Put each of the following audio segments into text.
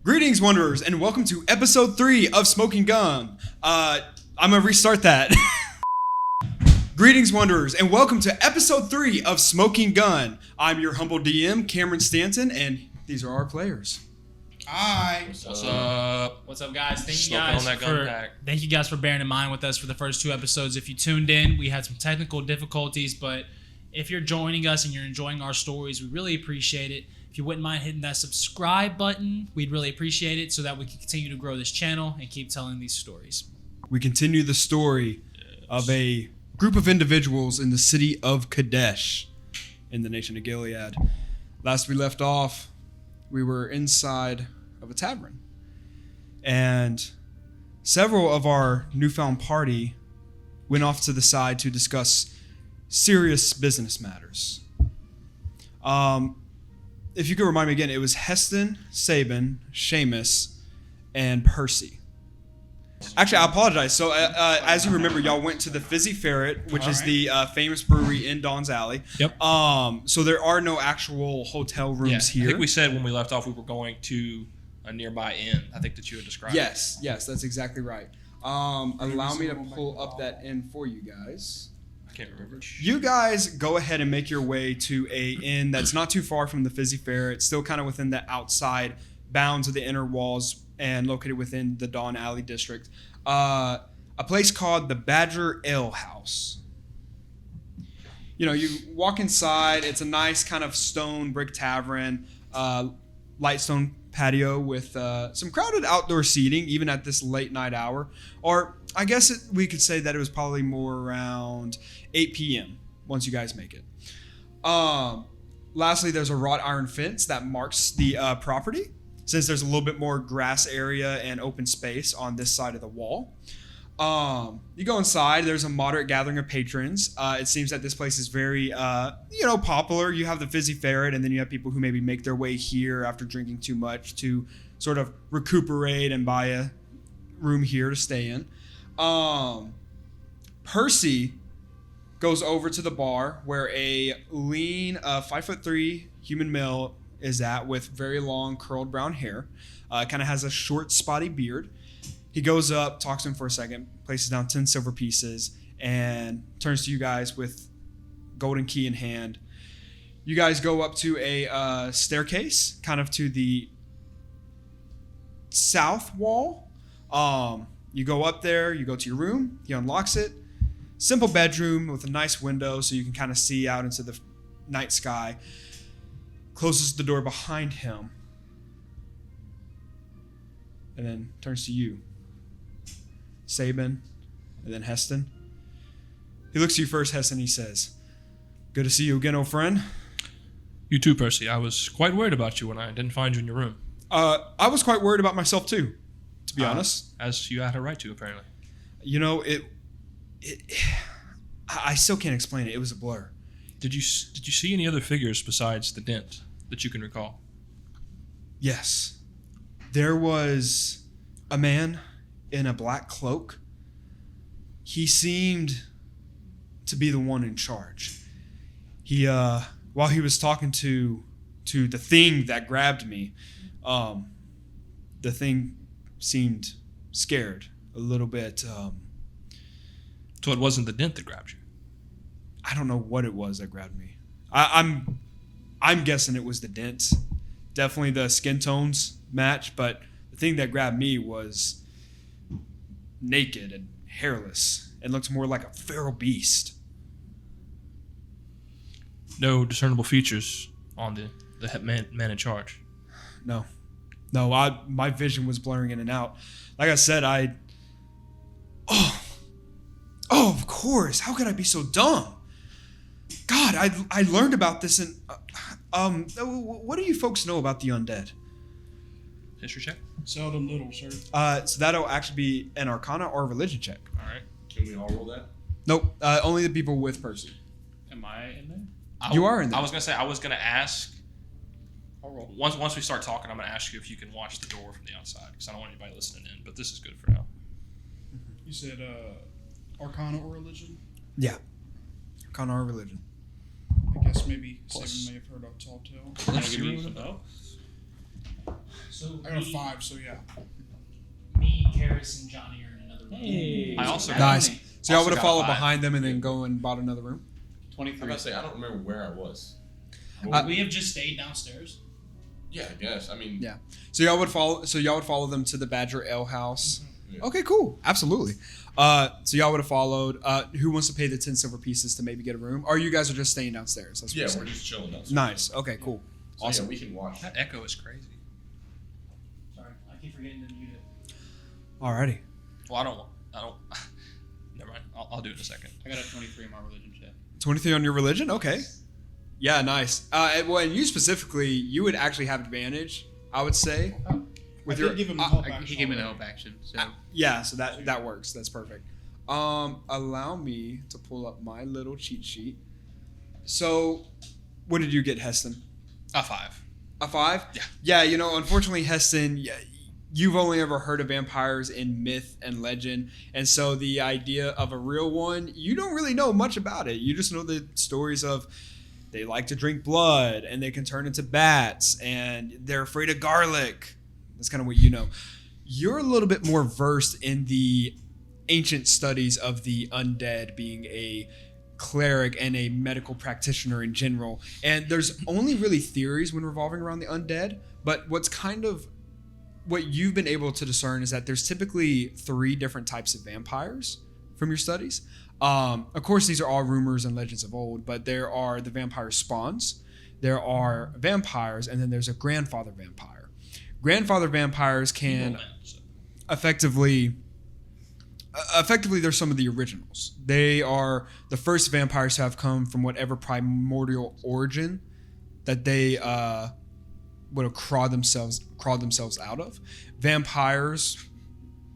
Greetings, Wanderers, and welcome to episode 3 of Smoking Gun. I'm gonna restart that. Greetings, Wanderers, and welcome to episode 3 of Smoking Gun. I'm your humble DM, Kamerun Stanton, and these are our players. Hi. What's up? What's up, guys? Thank you guys for bearing in mind with us for the first 2 episodes. If you tuned in, we had some technical difficulties, but if you're joining us and you're enjoying our stories, we really appreciate it. If you wouldn't mind hitting that subscribe button, we'd really appreciate it so that we can continue to grow this channel and keep telling these stories. We continue the story of a group of individuals in the city of Kadesh in the nation of Gilead. Last we left off, we were inside of a tavern, and several of our newfound party went off to the side to discuss serious business matters. If you could remind me again, it was Heston, Sabin, Seamus, and Percy. Actually, I apologize. So, as you remember, y'all went to the Fizzy Ferret, which is the famous brewery in Dawn's Alley. Yep. So there are no actual hotel rooms here. I think we said when we left off we were going to a nearby inn. I think that you had described. Yes, that's exactly right. Allow me to pull up that inn for you guys. I can't remember. You guys go ahead and make your way to a inn that's not too far from the Fizzy Ferret, still kind of within the outside bounds of the inner walls and located within the Dawn Alley district. A place called the Badger Ale House. You know, you walk inside. It's a nice kind of stone brick tavern, light stone patio with some crowded outdoor seating, even at this late night hour. Or I guess we could say that it was probably more around 8 p.m. once you guys make it. Lastly, there's a wrought iron fence that marks the property, since there's a little bit more grass area and open space on this side of the wall. You go inside, there's a moderate gathering of patrons. It seems that this place is very, popular. You have the Fizzy Ferret, and then you have people who maybe make their way here after drinking too much to sort of recuperate and buy a room here to stay in. Percy goes over to the bar where a lean 5'3" human male is at with very long curled brown hair. Kind of has a short spotty beard. He goes up, talks to him for a second, places down 10 silver pieces, and turns to you guys with golden key in hand. You guys go up to a staircase, kind of to the south wall. You go up there, you go to your room, he unlocks it. Simple bedroom with a nice window so you can kind of see out into the night sky. Closes the door behind him. And then turns to you, Sabin, and then Heston. He looks at you first, Heston, he says, "Good to see you again, old friend." You too, Percy. I was quite worried about you when I didn't find you in your room. I was quite worried about myself too, to be honest. As you had a right to, apparently. You know, I still can't explain it. It was a blur. Did you see any other figures besides the dent that you can recall? Yes. There was a man in a black cloak. He seemed to be the one in charge. He, while he was talking to the thing that grabbed me, the thing seemed scared a little bit. So it wasn't the dent that grabbed you? I don't know what it was that grabbed me. I'm guessing it was the dent. Definitely the skin tones match, but the thing that grabbed me was naked and hairless and looked more like a feral beast. No discernible features on the man in charge? No, my vision was blurring in and out. Like I said, of course, how could I be so dumb? God, I learned about this in... what do you folks know about the undead? History check? Seldom little, sir. So that'll actually be an Arcana or a Religion check. All right. Can we all roll that? Nope, only the people with Percy. Am I in there? You are in there. I was going to ask... Once we start talking, I'm going to ask you if you can watch the door from the outside, because I don't want anybody listening in, but this is good for now. You said Arcana or Religion? Yeah. Arcana or Religion. I guess maybe Sabin may have heard of Tall Tale. Can I give you some help? So I got a 5, so yeah. Me, Karis, and Johnny are in another room. Hey. I also got Nice. So y'all Also would have got followed 5. behind them and then go and bought another room? 23. I'm about to say, I don't remember where I was. We have just stayed downstairs. Yeah, I guess. I mean, Yeah. So y'all would follow them to the Badger Ale House. Yeah. Okay, cool. Absolutely. So y'all would have followed. Who wants to pay the 10 silver pieces to maybe get a room? Or you guys are just staying downstairs? That's what yeah, you're we're saying. just chilling downstairs. Nice. Okay, cool. So, Awesome. yeah, we can watch. That echo is crazy. Sorry, I keep forgetting to mute it. Alrighty. Well, I don't. Never mind. I'll do it in a second. I got a 23 in my religion check. 23 on your religion? Okay. Yeah, nice. And you specifically, you would actually have advantage, I would say. With your give him help action. He gave me the help action, so Yeah, so that works. That's perfect. Allow me to pull up my little cheat sheet. So, what did you get, Heston? A 5. A 5? Yeah. Yeah, unfortunately, Heston, you've only ever heard of vampires in myth and legend. And so the idea of a real one, you don't really know much about it. You just know the stories of they like to drink blood and they can turn into bats and they're afraid of garlic. That's kind of what you know. You're a little bit more versed in the ancient studies of the undead, being a cleric and a medical practitioner in general. And there's only really theories when revolving around the undead, but what you've been able to discern is that there's typically 3 different types of vampires from your studies. Of course, these are all rumors and legends of old, but there are the vampire spawns, there are vampires, and then there's a grandfather vampire. Grandfather vampires can effectively they're some of the originals. They are the first vampires to have come from whatever primordial origin that they would have crawled themselves out of. Vampires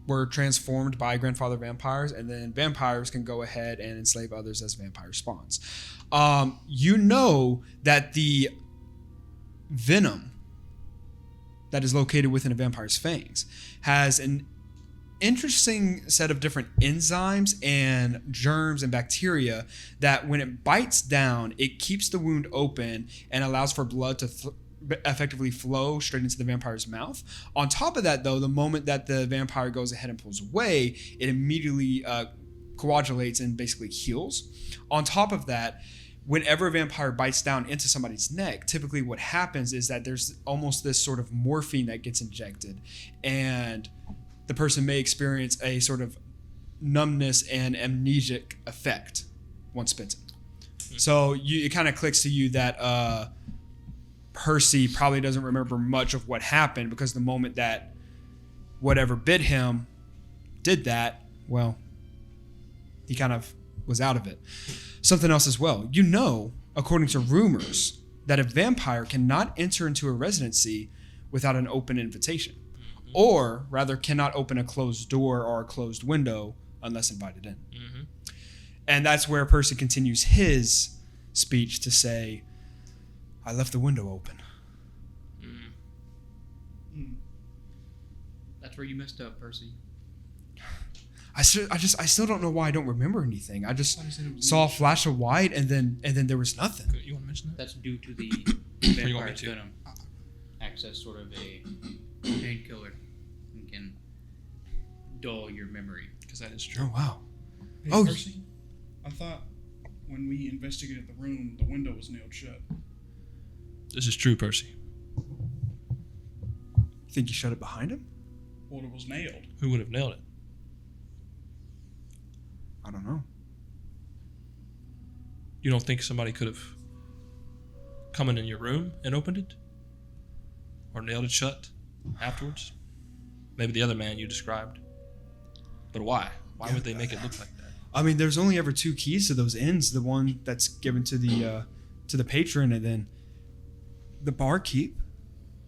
were transformed by grandfather vampires, and then vampires can go ahead and enslave others as vampire spawns. You know that the venom that is located within a vampire's fangs has an interesting set of different enzymes and germs and bacteria that when it bites down, it keeps the wound open and allows for blood to effectively flow straight into the vampire's mouth. On top of that, though, the moment that the vampire goes ahead and pulls away, it immediately coagulates and basically heals. On top of that, whenever a vampire bites down into somebody's neck, typically what happens is that there's almost this sort of morphine that gets injected, and the person may experience a sort of numbness and amnesic effect once bitten. So it kind of clicks to you that Percy probably doesn't remember much of what happened, because the moment that whatever bit him did that, well, he kind of was out of it. Something else as well. You know, according to rumors, that a vampire cannot enter into a residency without an open invitation. Or rather, cannot open a closed door or a closed window unless invited in. Mm-hmm. And that's where Percy continues his speech to say, I left the window open. that's where you messed up, Percy. I still don't know why I don't remember anything. I just saw a flash of white and then there was nothing. You want to mention that? That's due to the you want me vampire's to? venom. Acts as sort of a painkiller and can dull your memory. Because that is true. Oh, wow. Hey, Oh. Percy, I thought when we investigated the room, the window was nailed shut. This is true, Percy. You think you shut it behind him? Well, it was nailed. Who would have nailed it? I don't know. You don't think somebody could have come in your room and opened it? Or nailed it shut afterwards? Maybe the other man you described. But why? Why would they make it look like that? I mean, there's only ever 2 keys to those ends. The one that's given to the patron, and then the barkeep.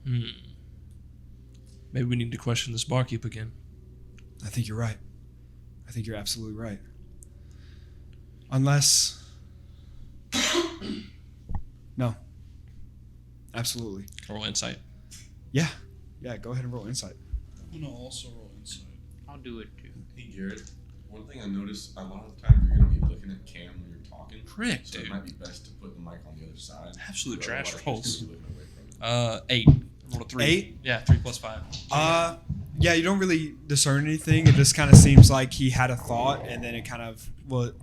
Maybe we need to question this barkeep again. I think you're right. I think you're absolutely right. Unless... No. Absolutely. Roll insight. Yeah. Yeah, go ahead and roll insight. I'm gonna also roll insight. I'll do it too. Hey, Garrett, one thing I noticed, a lot of the time you're going to be looking at Cam when you're talking. Correct, So dude. it might be best to put the mic on the other side. Absolute But trash otherwise holes. you're just gonna be looking away from it. 8. Roll a 3. 8? Yeah, 3 plus 5. Yeah, you don't really discern anything. It just kind of seems like he had a thought, and then it kind of,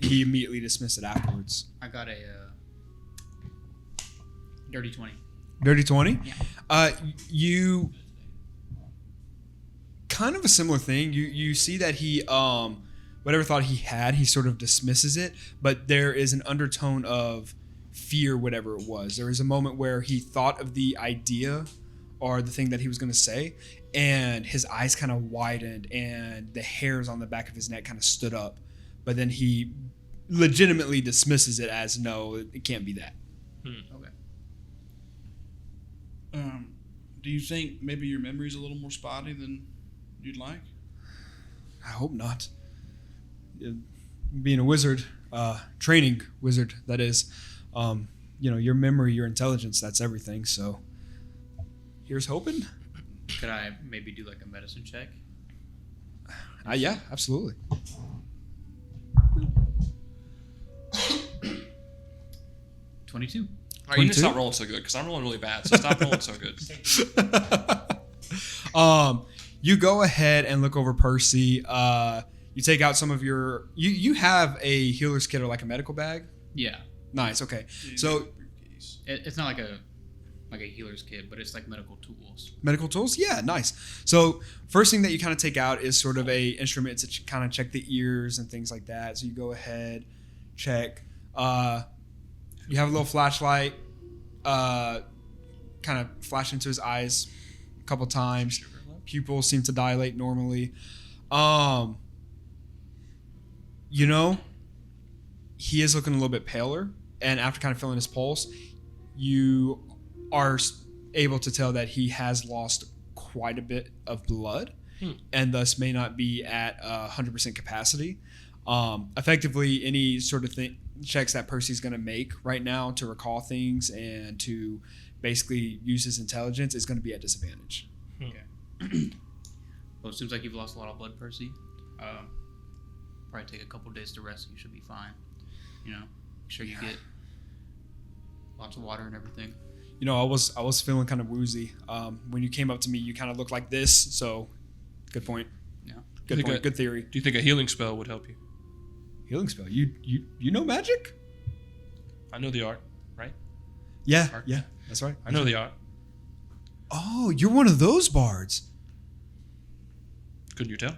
he immediately dismissed it afterwards. I got a dirty 20. Dirty 20? Yeah. You kind of a similar thing. You see that he, whatever thought he had, he sort of dismisses it, but there is an undertone of fear, whatever it was. There was a moment where he thought of the idea or the thing that he was going to say, and his eyes kind of widened and the hairs on the back of his neck kind of stood up, but then he legitimately dismisses it as, no, it can't be that. Okay. Do you think maybe your memory's a little more spotty than you'd like? I hope not. Being a wizard, training wizard, that is, your memory, your intelligence, that's everything. So here's hoping. Could I maybe do like a medicine check? Yeah, absolutely. $22. All right, you need to 22? stop rolling so good because I'm rolling really bad. So stop rolling so good. You go ahead and look over Percy. You take out some of your. You have a healer's kit or like a medical bag. Yeah. Nice. Okay. So It's not like a healer's kit, but it's like medical tools. medical tools. Yeah. Nice. So first thing that you kind of take out is sort of a instrument to kind of check the ears and things like that. So you go ahead, check. You have a little flashlight. Kind of flash into his eyes a couple times. Pupils seem to dilate normally. He is looking a little bit paler, and after kind of feeling his pulse, you are able to tell that he has lost quite a bit of blood, and thus may not be at 100% capacity. Effectively, any sort of checks that Percy's going to make right now to recall things and to basically use his intelligence is going to be at disadvantage. Well, it seems like you've lost a lot of blood, Percy. Probably take a couple days to rest. You should be fine. Make sure you get lots of water and everything. I was feeling kind of woozy. When you came up to me, you kind of looked like this. So, good point. Yeah. Good point. Good theory. Do you think a healing spell would help you? Healing spell. You know magic? I know the art, right? Yeah. Yeah. That's right. I know the art. Oh, you're one of those bards. Couldn't you tell?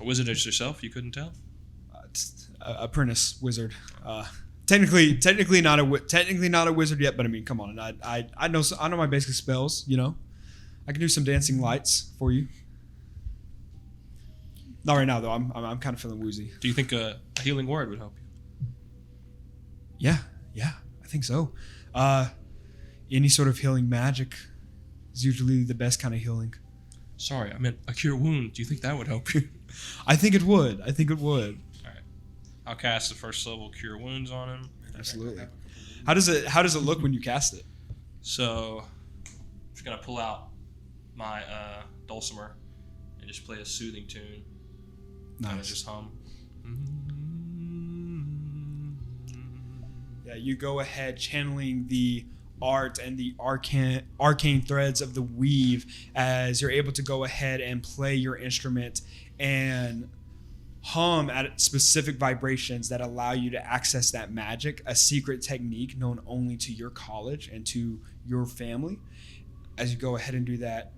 A wizard as yourself, you couldn't tell? Apprentice wizard. Technically not a wizard yet, but I mean, come on. I know my basic spells. I can do some dancing lights for you. Not right now though. I'm kind of feeling woozy. Do you think a healing word would help you? Yeah, I think so. Any sort of healing magic is usually the best kind of healing. Sorry, I meant a cure wound. Do you think that would help you? I think it would. All right. I'll cast the first level cure wounds on him. Absolutely. How does it look when you cast it? So, I'm just gonna pull out my dulcimer and just play a soothing tune. Nice. Just hum. Yeah, you go ahead channeling the art and the arcane threads of the weave as you're able to go ahead and play your instrument and hum at specific vibrations that allow you to access that magic, a secret technique known only to your college and to your family. As you go ahead and do that,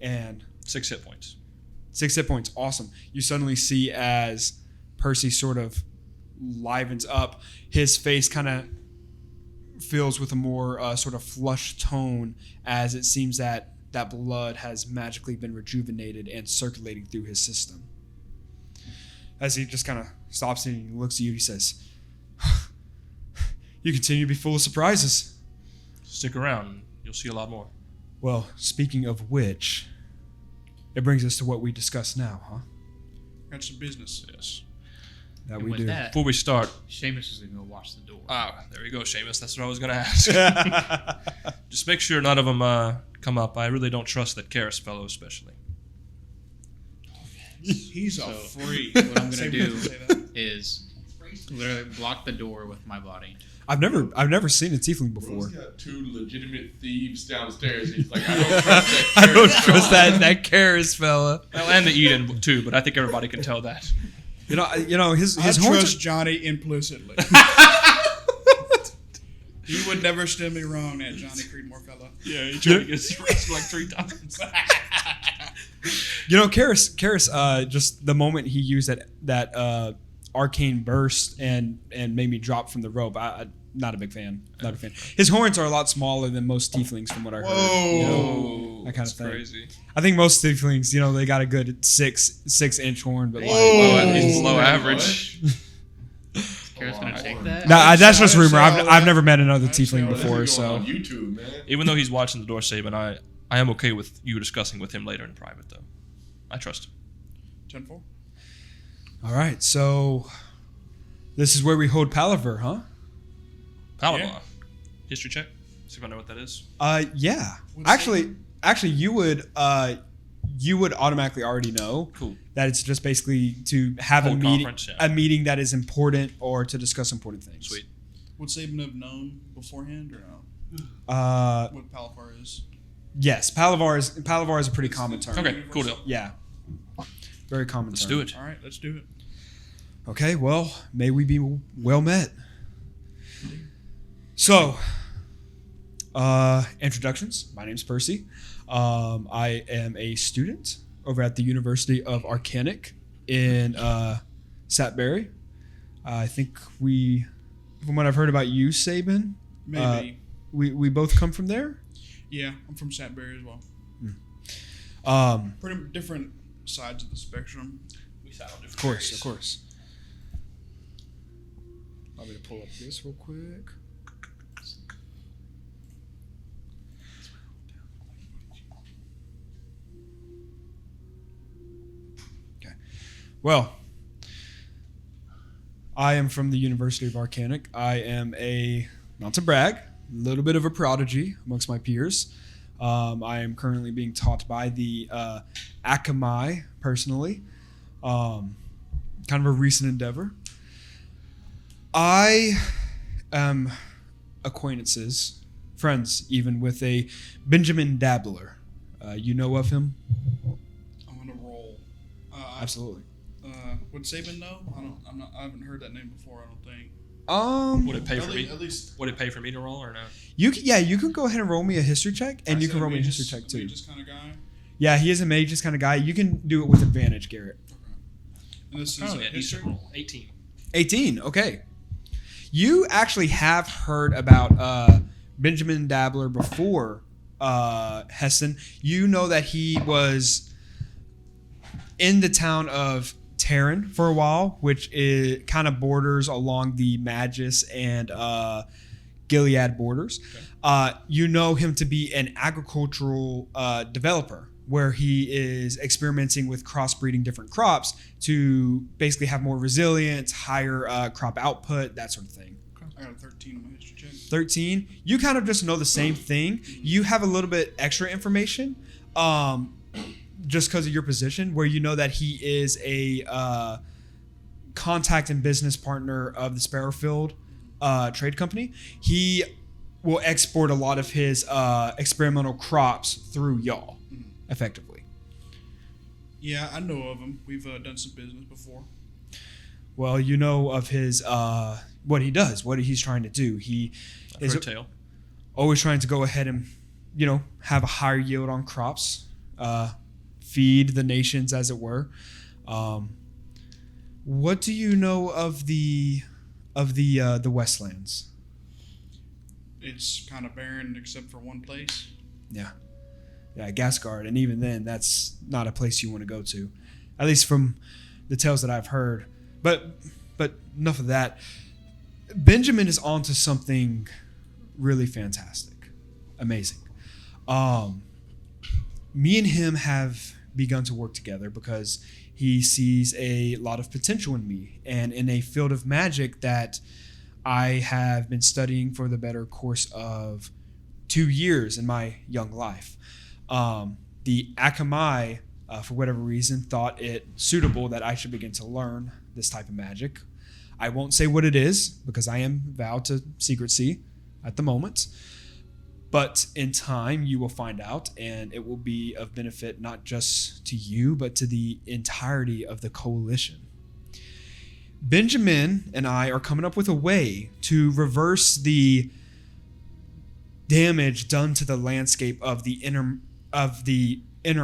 and 6 hit points. 6 hit points. Awesome. You suddenly see as Percy sort of livens up, his face kind of fills with a more sort of flushed tone as it seems that blood has magically been rejuvenated and circulating through his system. As he just kind of stops and he looks at you, he says, "You continue to be full of surprises." Stick around. You'll see a lot more. Well, speaking of which, it brings us to what we discuss now, huh? Got some business. Yes. That And we with do. that, Before we start, Seamus is going to go watch the door. there you go, Seamus. That's what I was going to ask. Just make sure none of them come up. I really don't trust that Karis fellow, especially. He's a So- freak. What I'm going to Say do that. is literally block the door with my body. I've never seen a tiefling before. Bro's got 2 legitimate thieves downstairs. He's like, I don't trust that. I don't trust that Karis fella. Well, and the Eden too, but I think everybody can tell that. You know his I horns. trust Johnny implicitly. He would never steer me wrong, that Johnny Creedmoor fella. Yeah, he tried to get us arrested like 3 times. You know, Karis, just the moment he used that arcane burst and made me drop from the rope, I not a big fan. Not a fan. His horns are a lot smaller than most tieflings, from what I heard. Whoa. You know, that kind of thing. Crazy. I think most tieflings, they got a good 6-inch horn, but He's below average. Kara's gonna take that. Nah, that's just rumor. That's I've never met another that's tiefling how- before, This is going so on YouTube, man. Even though he's watching the door, Saban, I am okay with you discussing with him later in private, though. I trust him. 10-4. all right. So this is where we hold palaver, huh? Palaver. Yeah. History check. See if I know what that is. Yeah. What's Actually, you would automatically already know Cool. that it's just basically to have a Hold meeting, conference, yeah. a meeting that is important or to discuss important things. Sweet. Would Saban have known beforehand or no? What Palafar is? Yes, palaver is a pretty common term. Okay, cool deal. Yeah. Very common Let's term. do it. All right, let's do it. Okay, well, may we be well met. So, introductions. My name's Percy. I am a student over at the University of Arcanic in Satbury. I think from what I've heard about you, Saban, Maybe. we both come from there. Yeah, I'm from Satbury as well. Of Pretty different sides of the spectrum. We sat on different course. Let me pull up this real quick. Okay. Well, I am from the University of Arcanic. I am not to brag, a little bit of a prodigy amongst my peers. I am currently being taught by the Akamai personally. Kind of a recent endeavor. I am friends even with a Benjamin Dabbler. You know of him? I'm on a roll. Absolutely. Would Saban know? I haven't heard that name before. I don't think. Would it pay for me? At least. Would it pay for me to roll or no? You can go ahead and roll me a history check, and you can roll me a history check too. Magus kind of guy. Yeah, he is a magus kind of guy. You can do it with advantage, Garrett. And this is Oh, yeah, history. decent roll. 18. 18. Okay. You actually have heard about Benjamin Dabbler before Hessen. You know that he was in the town of Terran for a while, which kind of borders along the Magus and Gilead borders. Okay. You know him to be an agricultural developer, where he is experimenting with crossbreeding different crops to basically have more resilience, higher crop output, that sort of thing. I got a 13 on my history check. 13. You kind of just know the same thing. You have a little bit extra information just because of your position, where you know that he is a contact and business partner of the Sparrowfield trade company. He will export a lot of his experimental crops through y'all, effectively. Yeah, I know of him. We've done some business before. Well, you know of his what he does, what he's trying to do. He I've heard tale. always trying to go ahead and have a higher yield on crops, feed the nations, as it were. What do you know of the Westlands? It's kind of barren except for one place. Yeah, Gasgard, and even then, that's not a place you want to go to, at least from the tales that I've heard. But enough of that. Benjamin is onto something really fantastic, amazing. Me and him have begun to work together because he sees a lot of potential in me and in a field of magic that I have been studying for the better course of 2 years in my young life. The Akamai, for whatever reason, thought it suitable that I should begin to learn this type of magic. I won't say what it is because I am vowed to secrecy at the moment. But in time, you will find out, and it will be of benefit not just to you, but to the entirety of the coalition. Benjamin and I are coming up with a way to reverse the damage done to the landscape of the inner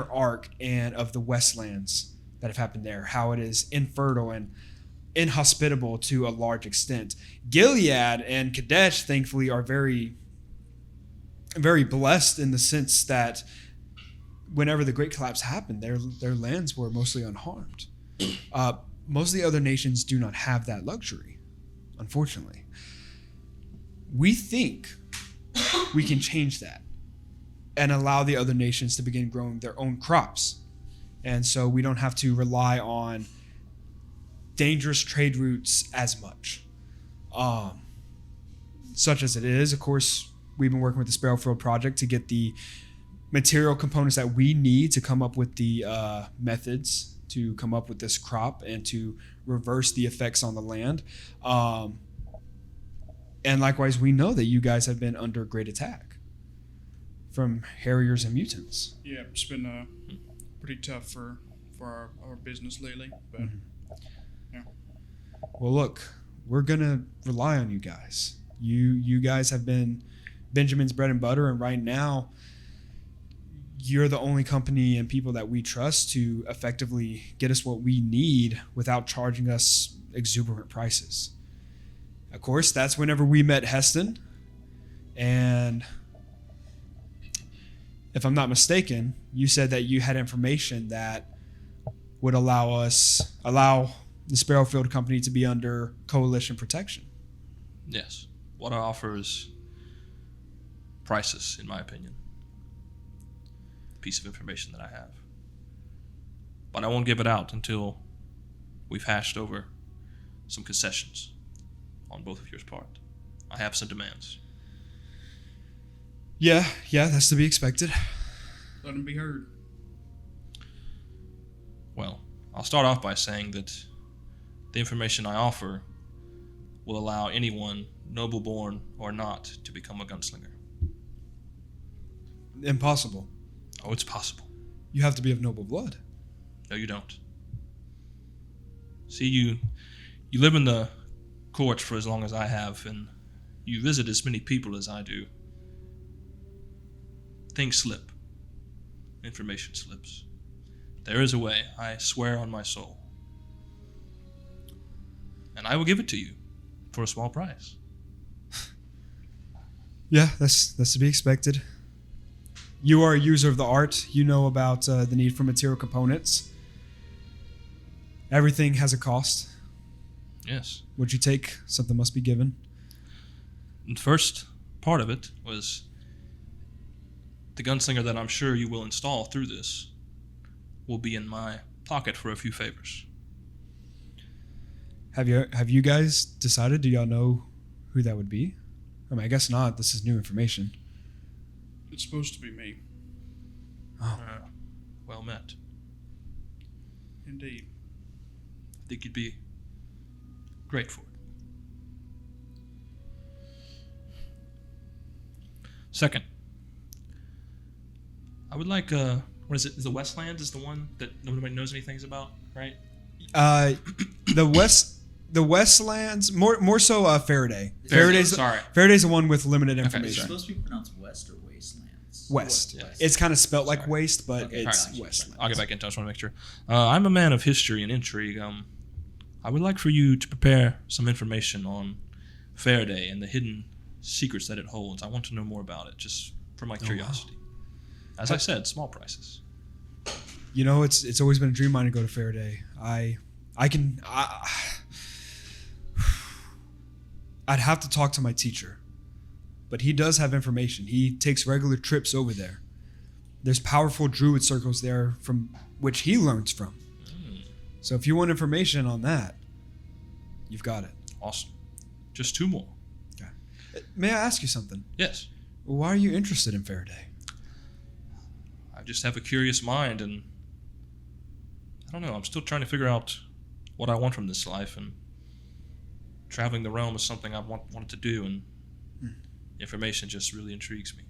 arc and of the Westlands that have happened there, how it is infertile and inhospitable to a large extent. Gilead and Kadesh, thankfully, are very, very blessed in the sense that whenever the Great Collapse happened, their lands were mostly unharmed. Most of the other nations do not have that luxury, unfortunately. We think we can change that and allow the other nations to begin growing their own crops. And so we don't have to rely on dangerous trade routes as much. Such as it is, of course, we've been working with the Sparrowfield Project to get the material components that we need to come up with the methods to come up with this crop and to reverse the effects on the land. And likewise, we know that you guys have been under great attack from harriers and mutants. Yeah, it's been pretty tough for our business lately. But yeah. Well, look, we're gonna rely on you guys. You guys have been Benjamin's bread and butter, and right now, you're the only company and people that we trust to effectively get us what we need without charging us exuberant prices. Of course, that's whenever we met Heston, and if I'm not mistaken, you said that you had information that would allow the Sparrowfield Company to be under coalition protection. Yes. What I offer is priceless, in my opinion. Piece of information that I have. But I won't give it out until we've hashed over some concessions on both of your part. I have some demands. Yeah, that's to be expected. Let him be heard. Well, I'll start off by saying that the information I offer will allow anyone, noble-born or not, to become a gunslinger. Impossible. Oh, it's possible. You have to be of noble blood. No, you don't. See, you live in the courts for as long as I have, and you visit as many people as I do. Things slip. Information slips. There is a way, I swear on my soul. And I will give it to you for a small price. Yeah, that's to be expected. You are a user of the art. You know about the need for material components. Everything has a cost. Yes. What you take, something must be given. And the first part of it was the gunslinger that I'm sure you will install through this will be in my pocket for a few favors. Have you guys decided? Do y'all know who that would be? I mean, I guess not. This is new information. It's supposed to be me. Oh. Well met. Indeed. I think you'd be great for it. Second, I would like, what is it? Is the Westlands is the one that nobody knows anything about, right? The Westlands, more so Faraday. Faraday's the one with limited information. Is it supposed to be pronounced West or Wastelands? West. Yes. It's kind of spelt like waste, but Okay. it's Alright. Westlands. I'll get back into it. I just want to make sure. I'm a man of history and intrigue. I would like for you to prepare some information on Faraday and the hidden secrets that it holds. I want to know more about it, just for my curiosity. As I said, small prices. You know, it's always been a dream of mine to go to Faraday. I'd have to talk to my teacher, but he does have information. He takes regular trips over there. There's powerful druid circles there from which he learns from. So if you want information on that, you've got it. Awesome. Just two more. Okay. May I ask you something? Yes. Why are you interested in Faraday? I just have a curious mind, and I don't know. I'm still trying to figure out what I want from this life, and traveling the realm is something I've wanted to do, and information just really intrigues me.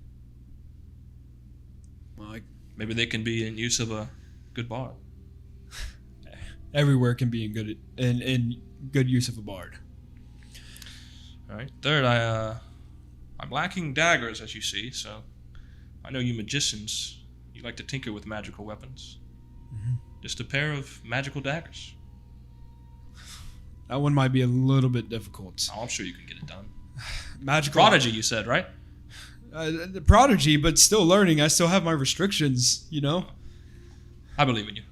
Well, Maybe they can be in use of a good bard. everywhere can be in good use of a bard. All right. Third, I'm lacking daggers, as you see, so I know you magicians, you like to tinker with magical weapons. Mm-hmm. Just a pair of magical daggers. That one might be a little bit difficult. Oh, I'm sure you can get it done. Magical Prodigy, you said, right? The prodigy, but still learning. I still have my restrictions, you know. I believe in you.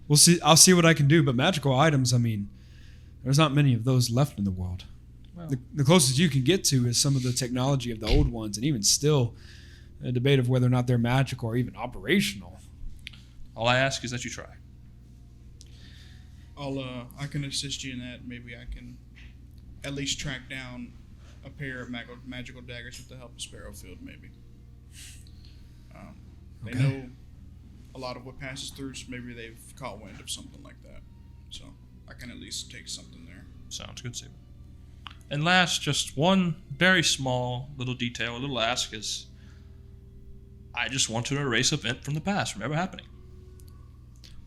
We'll see. I'll see what I can do. But magical items, I mean, there's not many of those left in the world. Well, The closest you can get to is some of the technology of the old ones, and even still, a debate of whether or not they're magical or even operational. all I ask is that you try. I can assist you in that. Maybe I can at least track down a pair of magical daggers with the help of Sparrowfield, maybe. They Okay. know a lot of what passes through, so maybe they've caught wind of something like that. So I can at least take something there. Sounds good, Saber. And last, just one very small little detail, a little ask is, I just want to erase an event from the past from ever happening.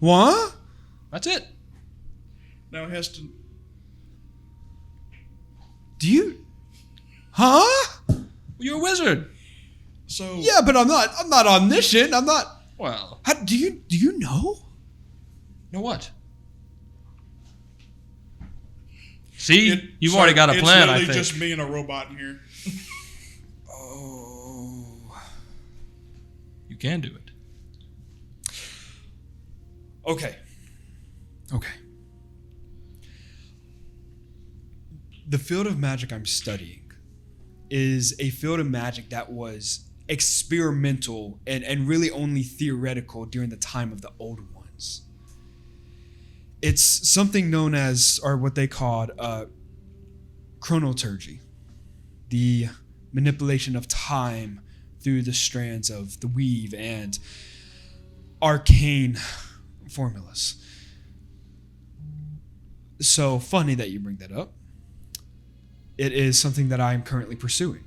What? That's it. Now, Heston, Do you? Huh? You're a wizard. so Yeah, but I'm not omniscient. I'm not. Well, How, do you know? know what? See, you've already got a plan, I It's think. literally just me and a robot in here. Oh. You can do it. Okay. The field of magic I'm studying is a field of magic that was experimental and really only theoretical during the time of the old ones. It's something known as, or what they called, chronoturgy, the manipulation of time through the strands of the weave and arcane formulas. So funny that you bring that up. It is something that I am currently pursuing.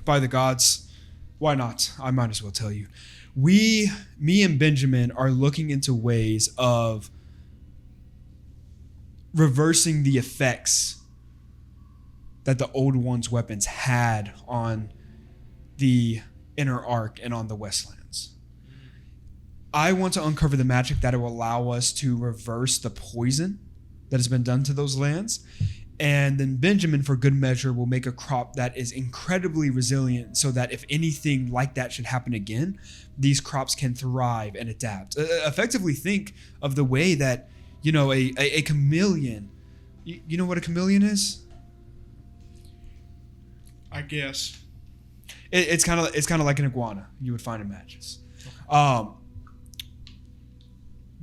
By the gods, why not? I might as well tell you. Me and Benjamin are looking into ways of reversing the effects that the old one's weapons had on the inner arc and on the Westlands. I want to uncover the magic that will allow us to reverse the poison that has been done to those lands. And then Benjamin, for good measure, will make a crop that is incredibly resilient so that if anything like that should happen again, these crops can thrive and adapt. Effectively think of the way that, a chameleon, you know what a chameleon is? I guess. It's kind of like an iguana you would find in matches.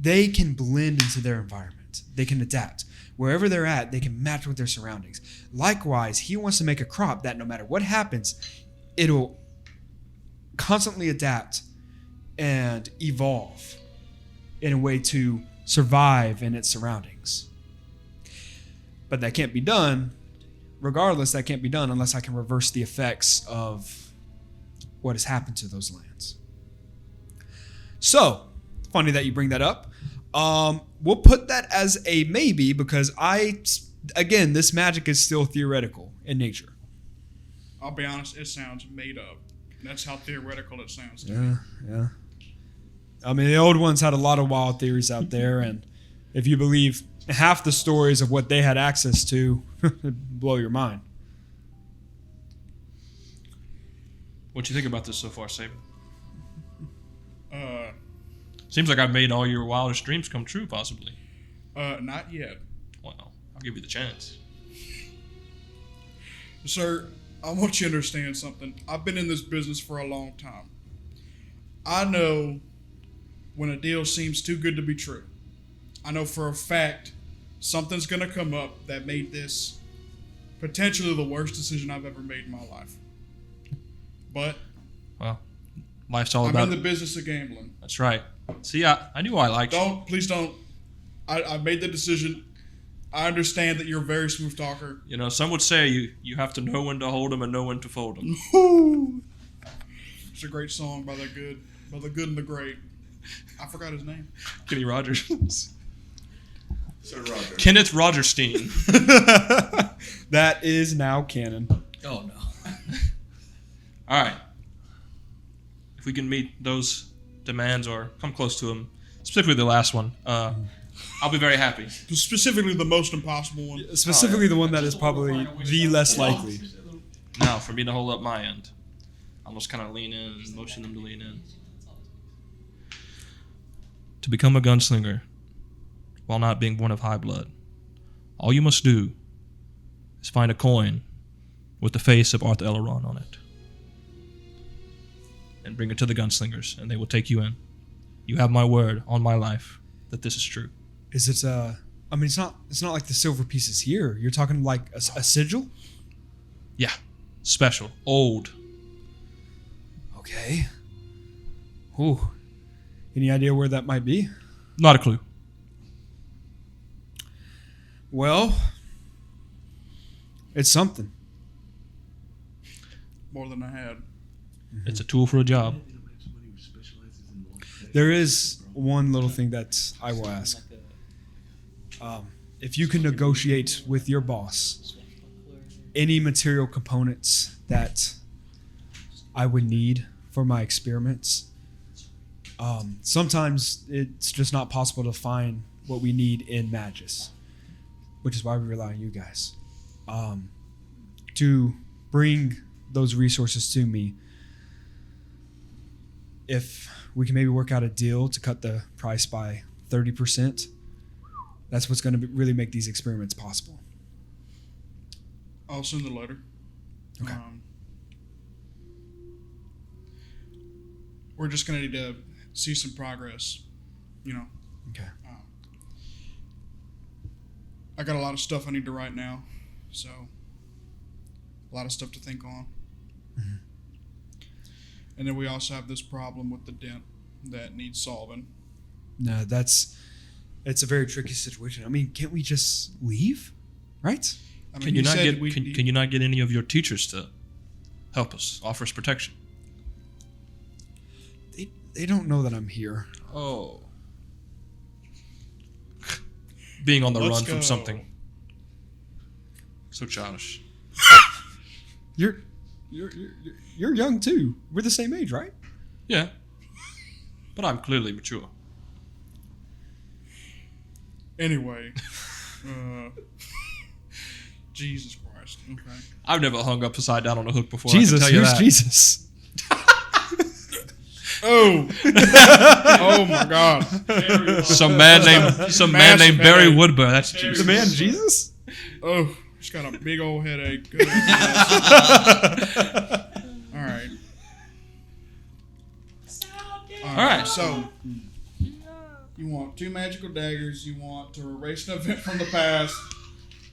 They can blend into their environment. They can adapt. Wherever they're at, they can match with their surroundings. Likewise, he wants to make a crop that no matter what happens, it'll constantly adapt and evolve in a way to survive in its surroundings. But that can't be done. Regardless, that can't be done unless I can reverse the effects of what has happened to those lands. So, funny that you bring that up. We'll put that as a maybe because this magic is still theoretical in nature. I'll be honest, it sounds made up. That's how theoretical it sounds to me. Yeah. I mean, the old ones had a lot of wild theories out there, and if you believe half the stories of what they had access to, it'd blow your mind. What you think about this so far, Saban? Uh, Seems like I've made all your wildest dreams come true, possibly. Not yet. Well, I'll give you the chance. Sir, I want you to understand something. I've been in this business for a long time. I know when a deal seems too good to be true. I know for a fact something's going to come up that made this potentially the worst decision I've ever made in my life. But Well, life's all I'm about... in the business of gambling. That's right. See, I knew I liked you. Please don't. I made the decision. I understand that you're a very smooth talker. You know, some would say you have to know when to hold 'em and know when to fold 'em. It's a great song by the good and the great. I forgot his name. Kenny Rogers. Sir Roger. Kenneth Rogerstein. That is now canon. Oh no. All right. If we can meet those demands or come close to them, specifically the last one, I'll be very happy. Specifically, the most impossible one. Specifically, the one that is probably the less likely. Now, for me to hold up my end, I'll just kind of lean in and motion them to lean in. To become a gunslinger, while not being born of high blood, all you must do is find a coin with the face of Arthur Elrond on it, and bring it to the gunslingers, and they will take you in. You have my word on my life that this is true. Is it? I mean, it's not like the silver pieces here. You're talking like a sigil. Yeah, special, old. Okay. Ooh. Any idea where that might be? Not a clue. Well, it's something. More than I had. It's a tool for a job. There is one little thing that I will ask. If you can negotiate with your boss any material components that I would need for my experiments, sometimes it's just not possible to find what we need in Magus, which is why we rely on you guys to bring those resources to me. If we can maybe work out a deal to cut the price by 30%, that's what's going to really make these experiments possible. I'll send the letter. Okay. We're just going to need to see some progress, you know. Okay. I got a lot of stuff I need to write now, so a lot of stuff to think on. Mm-hmm. And then we also have this problem with the dent that needs solving. No, it's a very tricky situation. I mean, can't we just leave? Right? I mean, Can you not said get can you not get any of your teachers to help us, offer us protection? They don't know that I'm here. Oh. Being on the Let's run go. from something. So childish. You're young too. We're the same age, right? Yeah. But I'm clearly mature. Anyway. Jesus Christ. Okay. I've never hung upside down on a hook before. Jesus, I can tell you who's that. Jesus? Oh. Oh my God. Some man named Barry headache. Woodburn. That's Jesus. The man Jesus? Oh, just got a big old headache. Good. All right. All right. So, you want 2 magical daggers. You want to erase an event from the past.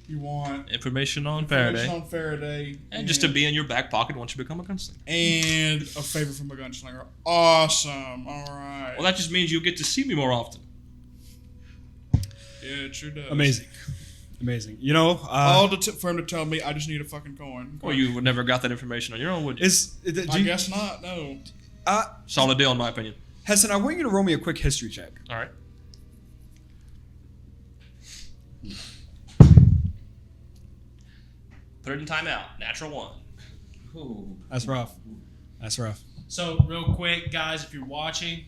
You want Information on information Faraday. on Faraday. And just to be in your back pocket once you become a gunslinger. And a favor from a gunslinger. Awesome. All right. Well, that just means you'll get to see me more often. Yeah, it sure does. Amazing. You know, All for him to tell me I just need a fucking coin. Well, you would never got that information on your own, would you? I guess not. No. Solid deal, in my opinion. Heston, I want you to roll me a quick history check. All right. Put it in timeout. Natural 1. Ooh. That's rough. So, real quick, guys, if you're watching,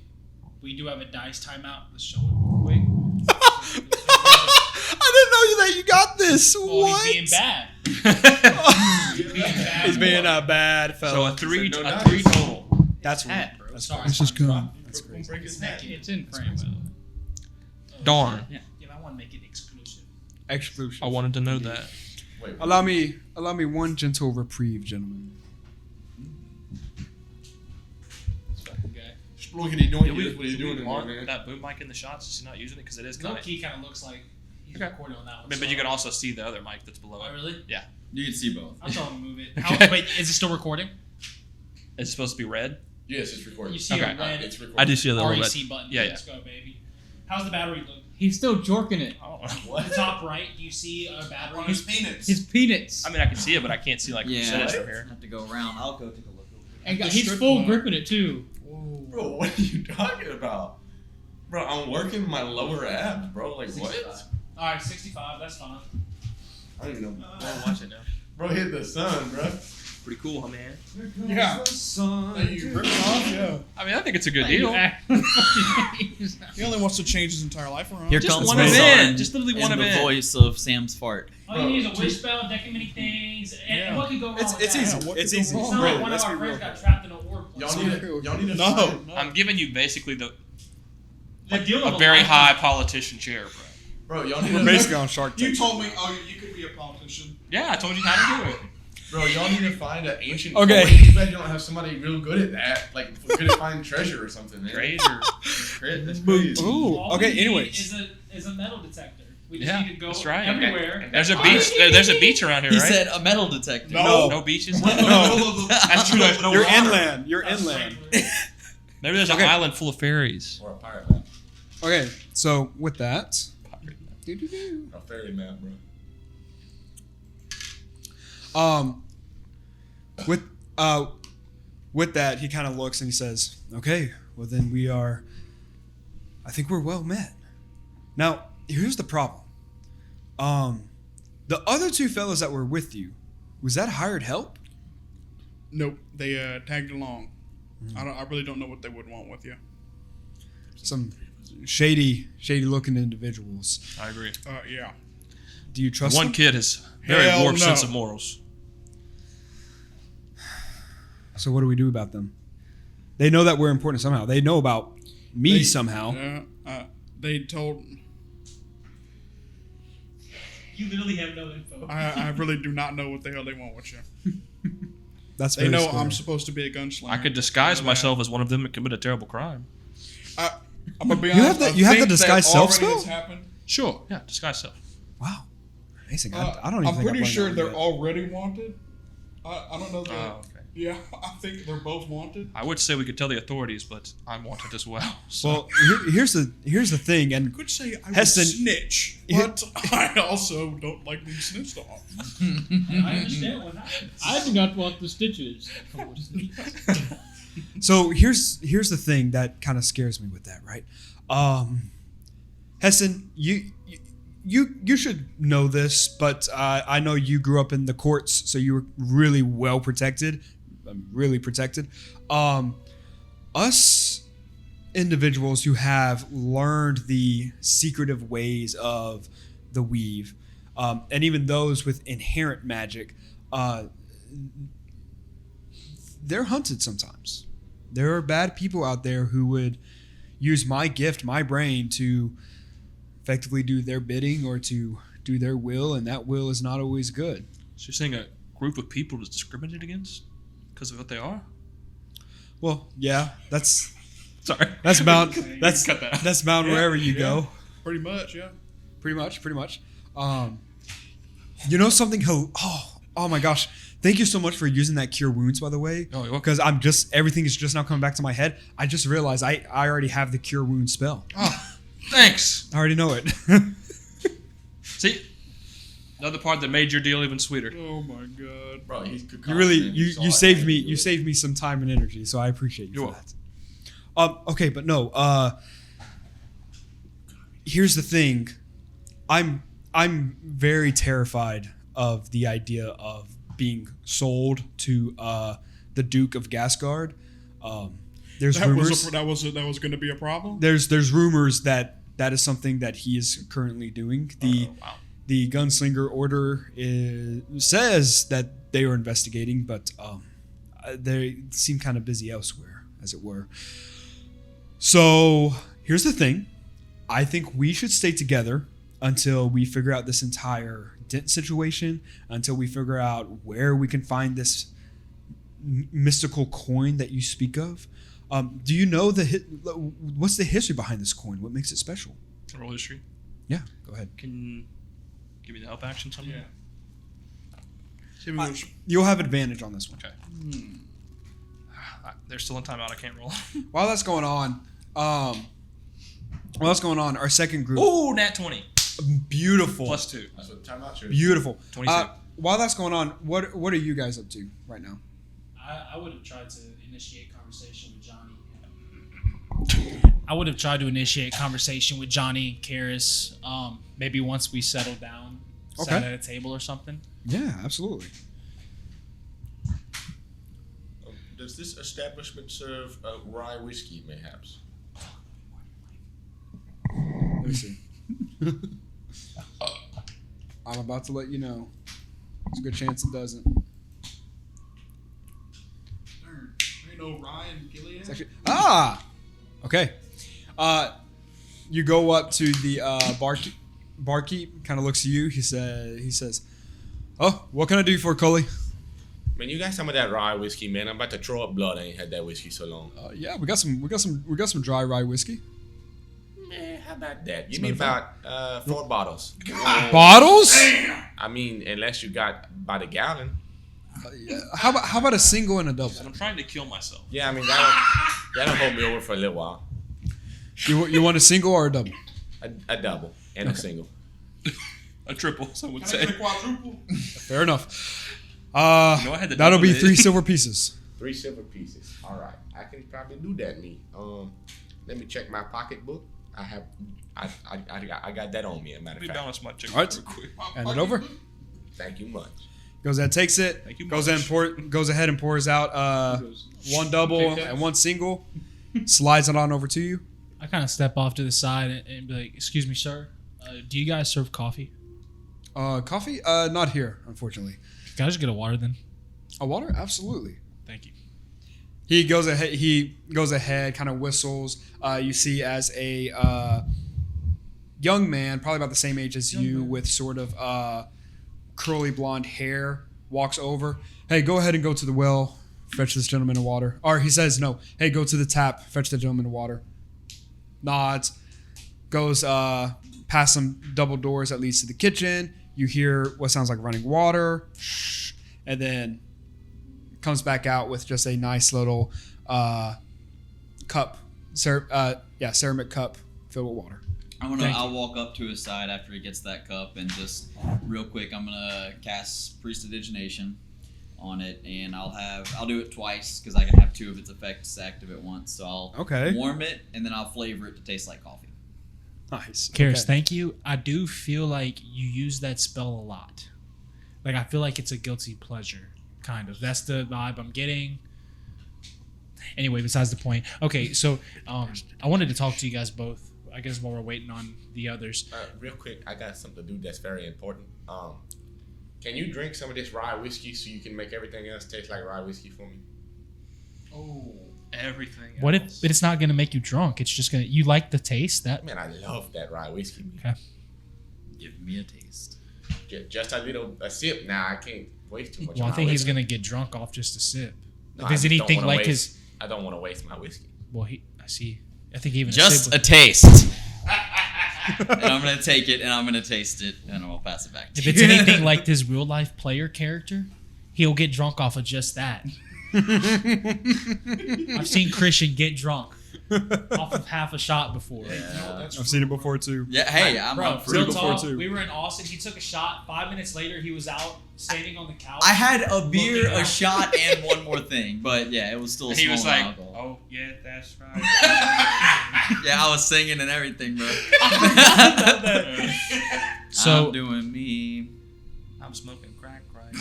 we do have a dice timeout. Let's show it real quick. I didn't know that you got this. Well, What? he's being bad. He's being a bad So fellow. a three no total. That's Hat, bro. Sorry. This is good. That's crazy. It's in frame. Darn. Yeah, I want to make it exclusive. Exclusive. I wanted to know that. Wait, Allow me one gentle reprieve, gentlemen. Look at he doing Yeah, this. What are you doing, want man? that boom mic in the shots? Is he not using it? Because it is Low kind of. key kind of looks like he's recording on that one. But you can also see the other mic that's below Oh, it. really? You can see both. I'll tell him to move it. Okay. Wait, is it still recording? It's supposed to be red. Yes, it's recording. You see Okay. a red It's recording. I do see a little red. REC button. Yeah, Let's go, baby. How's the battery look? He's still jorking it. The top right, do you see a battery? His peanuts. His peanuts. I mean, I can see it, but I can't see like percentage from I here. have to go around. I'll go take a look. And The he's strip full club. gripping it too. Whoa. Bro, what are you talking about? Bro, I'm working my lower abs, bro. Like, what? Alright, 65, that's fine. I don't even know. Watch it now. Bro, hit the sun, bro. Pretty cool, huh, man? Yeah. Hey, you ripped it off, yeah. I mean, I think it's a good deal. He only wants to change his entire life around. Here Just comes one my event. son Just literally in one the event. voice of Sam's fart. All you need is a wish spell, deck of many things, and what could go wrong with It's that? easy. what It's could go easy. wrong? It's not Really, like one of let's our be real. friends got trapped in a orb. Y'all need to No. find, I'm giving you basically the The deal a with very life- high politician chair, bro. bro, y'all need We're to basically on Shark Tank. You told me, you could be a politician. Yeah, I told you how to do it. Bro, y'all need to find an ancient. Okay. Oh, wait, too bad you don't have somebody real good at that. Like, good at finding treasure or something. Man. Treasure. That's crazy. Ooh, All okay, we need anyways. is a metal detector. We just Yeah, need to go that's right. everywhere. There's a beach. There's a beach around here, He right? said a metal detector. No. No beaches. No. That's true. There's no You're water. inland. You're That's inland. regular. Maybe there's Okay. an island full of fairies. Or a pirate map. Okay, so with that, A fairy map, bro. with that, he kind of looks and he says, "Okay, well then I think we're well met." Now, here's the problem. The other two fellows that were with you, was that hired help? Nope, they tagged along. I really don't know what they would want with you. Some shady looking individuals. I agree. Yeah. Do you trust One them? kid has very Hell warped no. sense of morals. So what do we do about them? They know that we're important somehow. They know about me somehow. They told. You literally have no info. I really do not know what the hell they want with you. That's They very know scary. I'm supposed to be a gunslinger. I could disguise They know myself as one of them and commit a terrible crime. that. I'm gonna be You honest. have the- I you have the think that disguise self already has spell? happened. Sure. Yeah, disguise self. Wow, amazing. I don't even. I'm think pretty I've learned sure that they're yet. already wanted. I don't know that. Oh, okay. Yeah, I think they're both wanted. I would say we could tell the authorities, but I'm wanted as well. So. Well, here's the thing, and I could say I Heston- would snitch, but I also don't like being snitched on. I understand what happened. I do not want the stitches. so here's the thing that kind of scares me with that, right? Heston, you should know this, but I know you grew up in the courts, so you were really well protected, really protected. Us individuals who have learned the secretive ways of the weave, and even those with inherent magic, they're hunted sometimes. There are bad people out there who would use my gift, my brain, to effectively do their bidding or to do their will, and that will is not always good. So you're saying a group of people is discriminated against because of what they are? Well, yeah, that's Sorry. bound. That's Cut that out. that's bound wherever you go. Pretty much, yeah. Pretty much. You know something? Oh my gosh! Thank you so much for using that cure wounds, by the way. Oh, you're welcome. Because everything is just now coming back to my head. I just realized I already have the cure wound spell. Oh, thanks. I already know it. See, another part that made your deal even sweeter. Oh my god. Bro, he's You really you saved me. You saved me some time and energy, so I appreciate you You're for that. Okay, but no. Here's the thing. I'm very terrified of the idea of being sold to the Duke of Gasgard. There's rumors. That was going to be a problem. There's rumors that is something that he is currently doing. The Gunslinger Order says that they are investigating, but they seem kind of busy elsewhere, as it were. So here's the thing. I think we should stay together until we figure out this entire dent situation, until we figure out where we can find this mystical coin that you speak of. Do you know what's the history behind this coin? What makes it special? Roll history. Yeah, go ahead. Can you give me the help action something? Yeah. You'll have advantage on this one. Okay. They're still in timeout. I can't roll. While that's going on, our second group. Ooh, nat 20. Beautiful. +2. That's what timeout should. Beautiful. 22. While that's going on, what are you guys up to right now? I would have tried to initiate conversation with Johnny. I would have tried to initiate conversation with Johnny, Karis. Maybe once we settle down, sat at a table or something. Yeah, absolutely. Does this establishment serve rye whiskey, mayhaps? Let me see. I'm about to let you know. There's a good chance it doesn't. Darn, there ain't no Ryan Gilead. It's actually, okay. You go up to the barkeep. Kind of looks at you. He says, "Oh, what can I do for Cully?" Man, you got some of that rye whiskey, man. I'm about to throw up blood. I ain't had that whiskey so long. Yeah, we got some dry rye whiskey. Man, how about that? Give me about 4 bottles. Bottles? I mean, unless you got by the gallon. Yeah. How about a single and a double? I'm trying to kill myself. Yeah, I mean that'll hold me over for a little while. You want a single or a double? A double and a single. A triple, some would Can I say. get a quadruple? Fair enough. I had the That'll be double 3 it. silver pieces. 3 silver pieces. All right, I can probably do that. Let me check my pocketbook. I got that on me. As a matter Let me of fact. balance my check All right. real quick. Hand it over. Thank you much. Goes ahead, takes it. Thank you Goes much. ahead and pours out one double and one single. Slides it on over to you. I kind of step off to the side and be like, "Excuse me, sir. Do you guys serve coffee? Coffee? Not here, unfortunately. Can I just get a water then? A water? Absolutely. Thank you." He goes ahead, kind of whistles. You see as a young man, probably about the same age as you, with sort of curly blonde hair, walks over. "Hey, go ahead and go to the well, fetch this gentleman a water." Or he says, "No. Hey, go to the tap, fetch the gentleman a water." Nods. Goes past some double doors that leads to the kitchen. You hear what sounds like running water, and then comes back out with just a nice little cup, ceramic cup filled with water. I'll walk up to his side after he gets that cup and just real quick I'm gonna cast Prestidigination on it, and I'll do it twice because I can have 2 of its effects active at once. So I'll warm it and then I'll flavor it to taste like coffee. Nice. Karis, thank you. I do feel like you use that spell a lot. Like, I feel like it's a guilty pleasure, kind of. That's the vibe I'm getting. Anyway, besides the point. Okay, so I wanted to talk to you guys both, I guess, while we're waiting on the others. Real quick, I got something to do that's very important. Can you drink some of this rye whiskey so you can make everything else taste like rye whiskey for me? Oh, everything. What if it's not going to make you drunk? It's just going to... You like the taste? Man, I love that rye whiskey. Okay. Give me a taste. Just a sip. Now I can't waste too much. Well, I think he's going to get drunk off just a sip. No, Does anything like his... I don't want to waste my whiskey. Well, I see. I think even Just a a taste. And I'm going to take it and I'm going to taste it and I'll pass it back to If you. it's anything like this real life player character, he'll get drunk off of just that. I've seen Christian get drunk off of half a shot before. Yeah. I've seen it before too. Yeah, hey, I'm Bro, up for real it. talk, too. we were in Austin. He took a shot. 5 minutes later, he was out standing on the couch. I had a beer, looking a out. shot, and one more thing, but yeah, it was still a And he small was like, alcohol. "Oh yeah, that's right." Yeah, I was singing and everything, bro. So I'm doing me. I'm smoking crack right.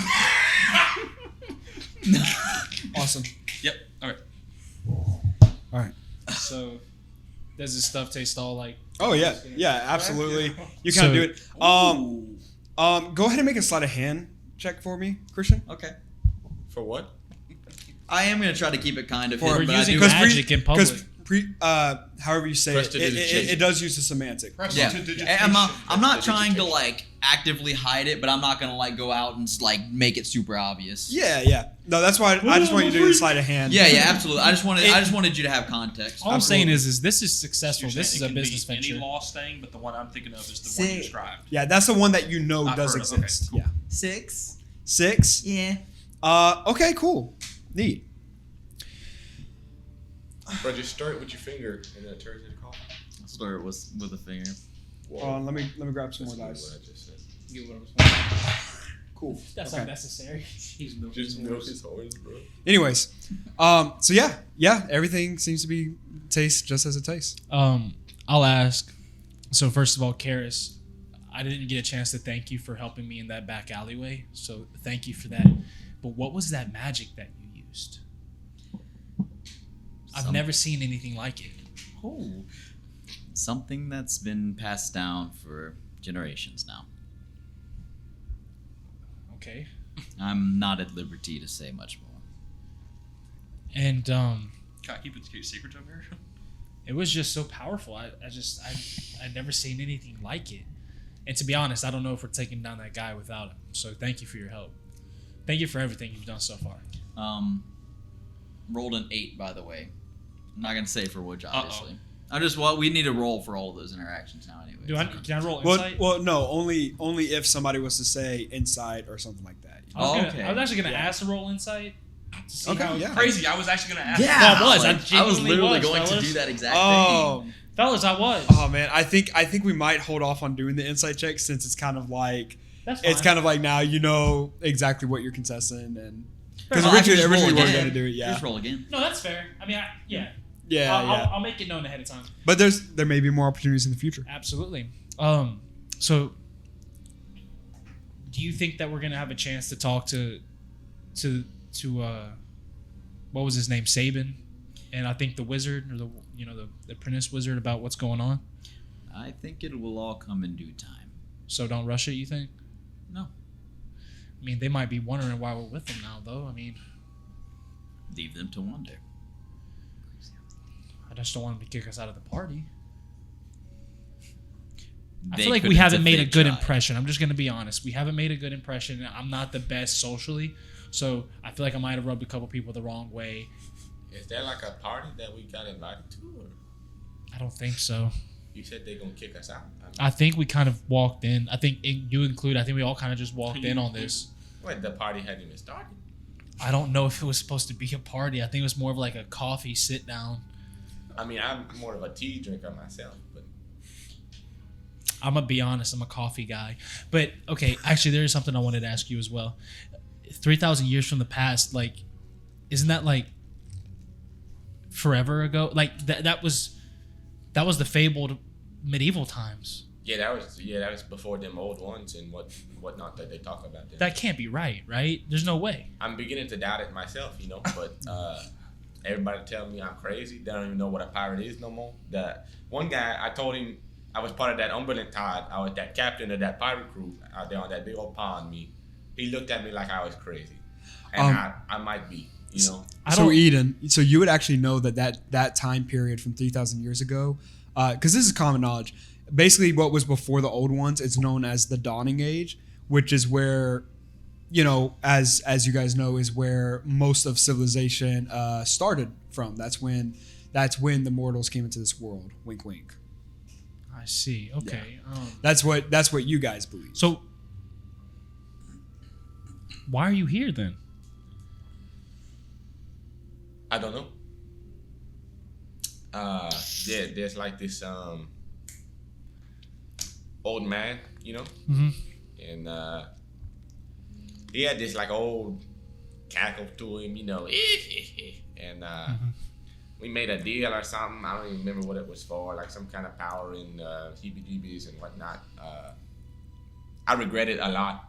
Awesome. Yep. All right. All right. So does this stuff taste all like? Oh yeah, absolutely. You kind of do it. Go ahead and make a sleight of hand check for me, Christian. Okay. For what? I am going to try to keep it kind of We're hidden, but I using do that- magic in public. However you say it, it does use a semantic. Yeah, Prestidigitation. and I'm not trying to like actively hide it, but I'm not gonna like go out and like make it super obvious. Yeah. No, that's why I just want you to do the sleight of hand. Yeah, absolutely. I just wanted you to have context. All I'm saying is this is successful. You're This is saying a it can business be venture. Any lost thing, but the one I'm thinking of is the one you described. Yeah, that's the one that you know I've does heard of, okay, exist. cool. Yeah. 6. 6. Yeah. Okay, cool. Neat. Bro, just stir it with your finger and then it turns into coffee. Stir it with a finger. Whoa. Let me grab some more That's dice. what I just said. Get what I was Cool. That's Okay. not necessary. He's milking Just his milk horse. his horns, bro. Anyways, so yeah, everything seems to be tastes just as it tastes. I'll ask. So first of all, Karis, I didn't get a chance to thank you for helping me in that back alleyway. So thank you for that. But what was that magic that you used? I've never seen anything like it. Oh. Something that's been passed down for generations now. Okay. I'm not at liberty to say much more. And Can I keep it secret over here? it was just so powerful. I'd never seen anything like it. And to be honest, I don't know if we're taking down that guy without him. So thank you for your help. Thank you for everything you've done so far. Rolled an 8, by the way. I'm not gonna say for which, Uh-oh. obviously. We need a roll for all of those interactions now, anyway. Can I roll Well, insight? well, no, only if somebody was to say insight or something like that. I was actually gonna ask to roll insight. To see Okay, how yeah. Crazy. I was actually gonna ask. Yeah, Well, I was. I I was genuinely literally was, going to fellas. do that exact Oh, thing. Fellas, I was. oh man, I think we might hold off on doing the insight check since it's kind of like That's fine. it's kind of like now you know exactly what you're contesting and because Well, I can originally just roll we were again. going to do it, yeah, Just roll again. No, that's fair. I mean, yeah. yeah. I'll make it known ahead of time. But there may be more opportunities in the future. Absolutely. So do you think that we're gonna have a chance to talk to what was his name, Saban, and I think the wizard or the apprentice wizard about what's going on? I think it will all come in due time. So don't rush it. You think? No. I mean, they might be wondering why we're with them now, though. I mean, Leave them to wonder. I just don't want them to kick us out of the party. I They feel like could we if haven't made a they good tried. impression. I'm just going to be honest. We haven't made a good impression. I'm not the best socially, so I feel like I might have rubbed a couple people the wrong way. Is there like a party that we got invited to? Or I don't think so. you said they're going to kick us out? I think we kind of walked in. I think you include. I think we all kind of just walked in on this. Wait, the party hadn't even started. I don't know if it was supposed to be a party. I think it was more of like a coffee sit down. I mean, I'm more of a tea drinker myself, but I'm gonna be honest. I'm a coffee guy. But okay, actually, there is something I wanted to ask you as well. 3,000 years from the past, like, isn't that like forever ago? Like that was the fabled medieval times. that was before them old ones and whatnot that they talk about. Them. That can't be right? There's no way. I'm beginning to doubt it myself, but everybody tell me I'm crazy. They don't even know what a pirate is no more. The one guy, I told him I was part of that Umberland Tide. I was that captain of that pirate crew out there on that big old pond. He looked at me like I was crazy, and I might be, So Eden, so you would actually know that time period from 3,000 years ago, because this is common knowledge. Basically, what was before the old ones, it's known as the Dawning Age, which is where, as you guys know, is where most of civilization started from. That's when the mortals came into this world. Wink, wink. I see. Okay. That's what you guys believe. So why are you here then? I don't know. There's like this old man, Mm-hmm. and he had this like old cackle to him, and we made a deal or something. I don't even remember what it was for, like some kind of power in heebie-jeebies and whatnot. I regret it a lot,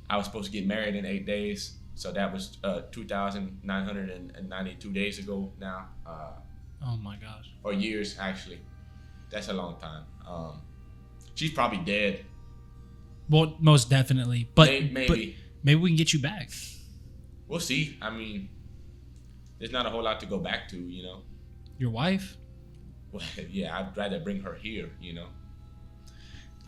I was supposed to get married in 8 days, so that was 2,992 days ago now. Oh my gosh. Or years, actually. That's a long time. She's probably dead. Well, most definitely. But Maybe. but maybe we can get you back. We'll see. I mean, there's not a whole lot to go back to, Your wife? Well, yeah, I'd rather bring her here,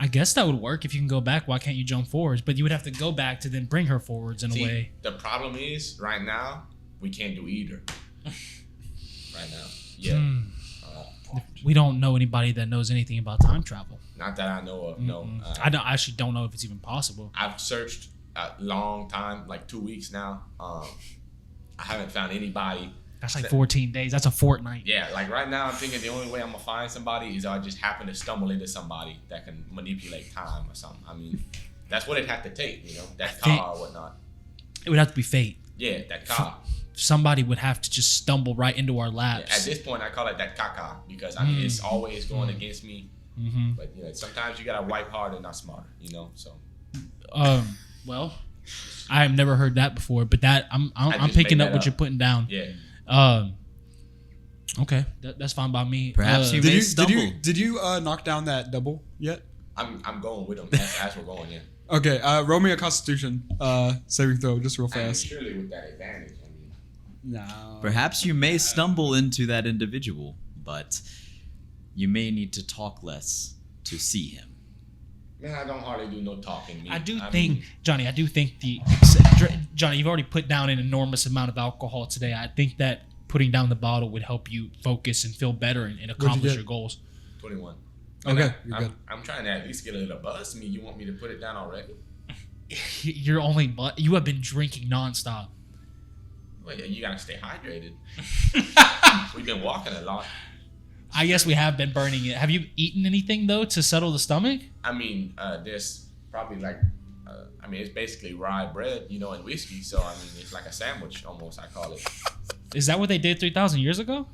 I guess that would work if you can go back. Why can't you jump forwards? But you would have to go back to then bring her forwards in a way. The problem is, right now, we can't do either. Right now. Yeah. We don't know anybody that knows anything about time travel. Not that I know of, no. I actually don't know if it's even possible. I've searched a long time, like 2 weeks now. I haven't found anybody That's like 14 days. That's a fortnight. Yeah, like right now I'm thinking the only way I'm gonna find somebody is I just happen to stumble into somebody that can manipulate time or something. I mean, that's what it had to take, that car or whatnot. It would have to be fate. Yeah, that car. Somebody would have to just stumble right into our laps. Yeah, at this point, I call it that caca because I mean it's always going against me. Mm-hmm. But sometimes you gotta wipe hard and not smarter. So. Well, I have never heard that before, but that I'm just picking made up that what you're putting down. Yeah. Okay, that's fine by me. Perhaps you may stumble. Did you knock down that double yet? I'm going with them as we're going. Yeah. Okay. Roll me a Constitution saving throw, just real I mean, fast. surely with that advantage. I mean, No. Perhaps you may stumble into that individual, but you may need to talk less to see him. man, I don't hardly do no talking. I do mean, think, Johnny, Johnny, you've already put down an enormous amount of alcohol today. I think that putting down the bottle would help you focus and feel better and accomplish your goals. 21. Okay, you're good. I'm trying to at least get a little buzz. I mean, you want me to put it down already? You have been drinking nonstop. Well, yeah, you gotta stay hydrated. We've been walking a lot. I guess we have been burning it. Have you eaten anything though to settle the stomach? I mean, there's probably like, it's basically rye bread, and whiskey. So I mean, it's like a sandwich almost. I call it. Is that what they did 3,000 years ago?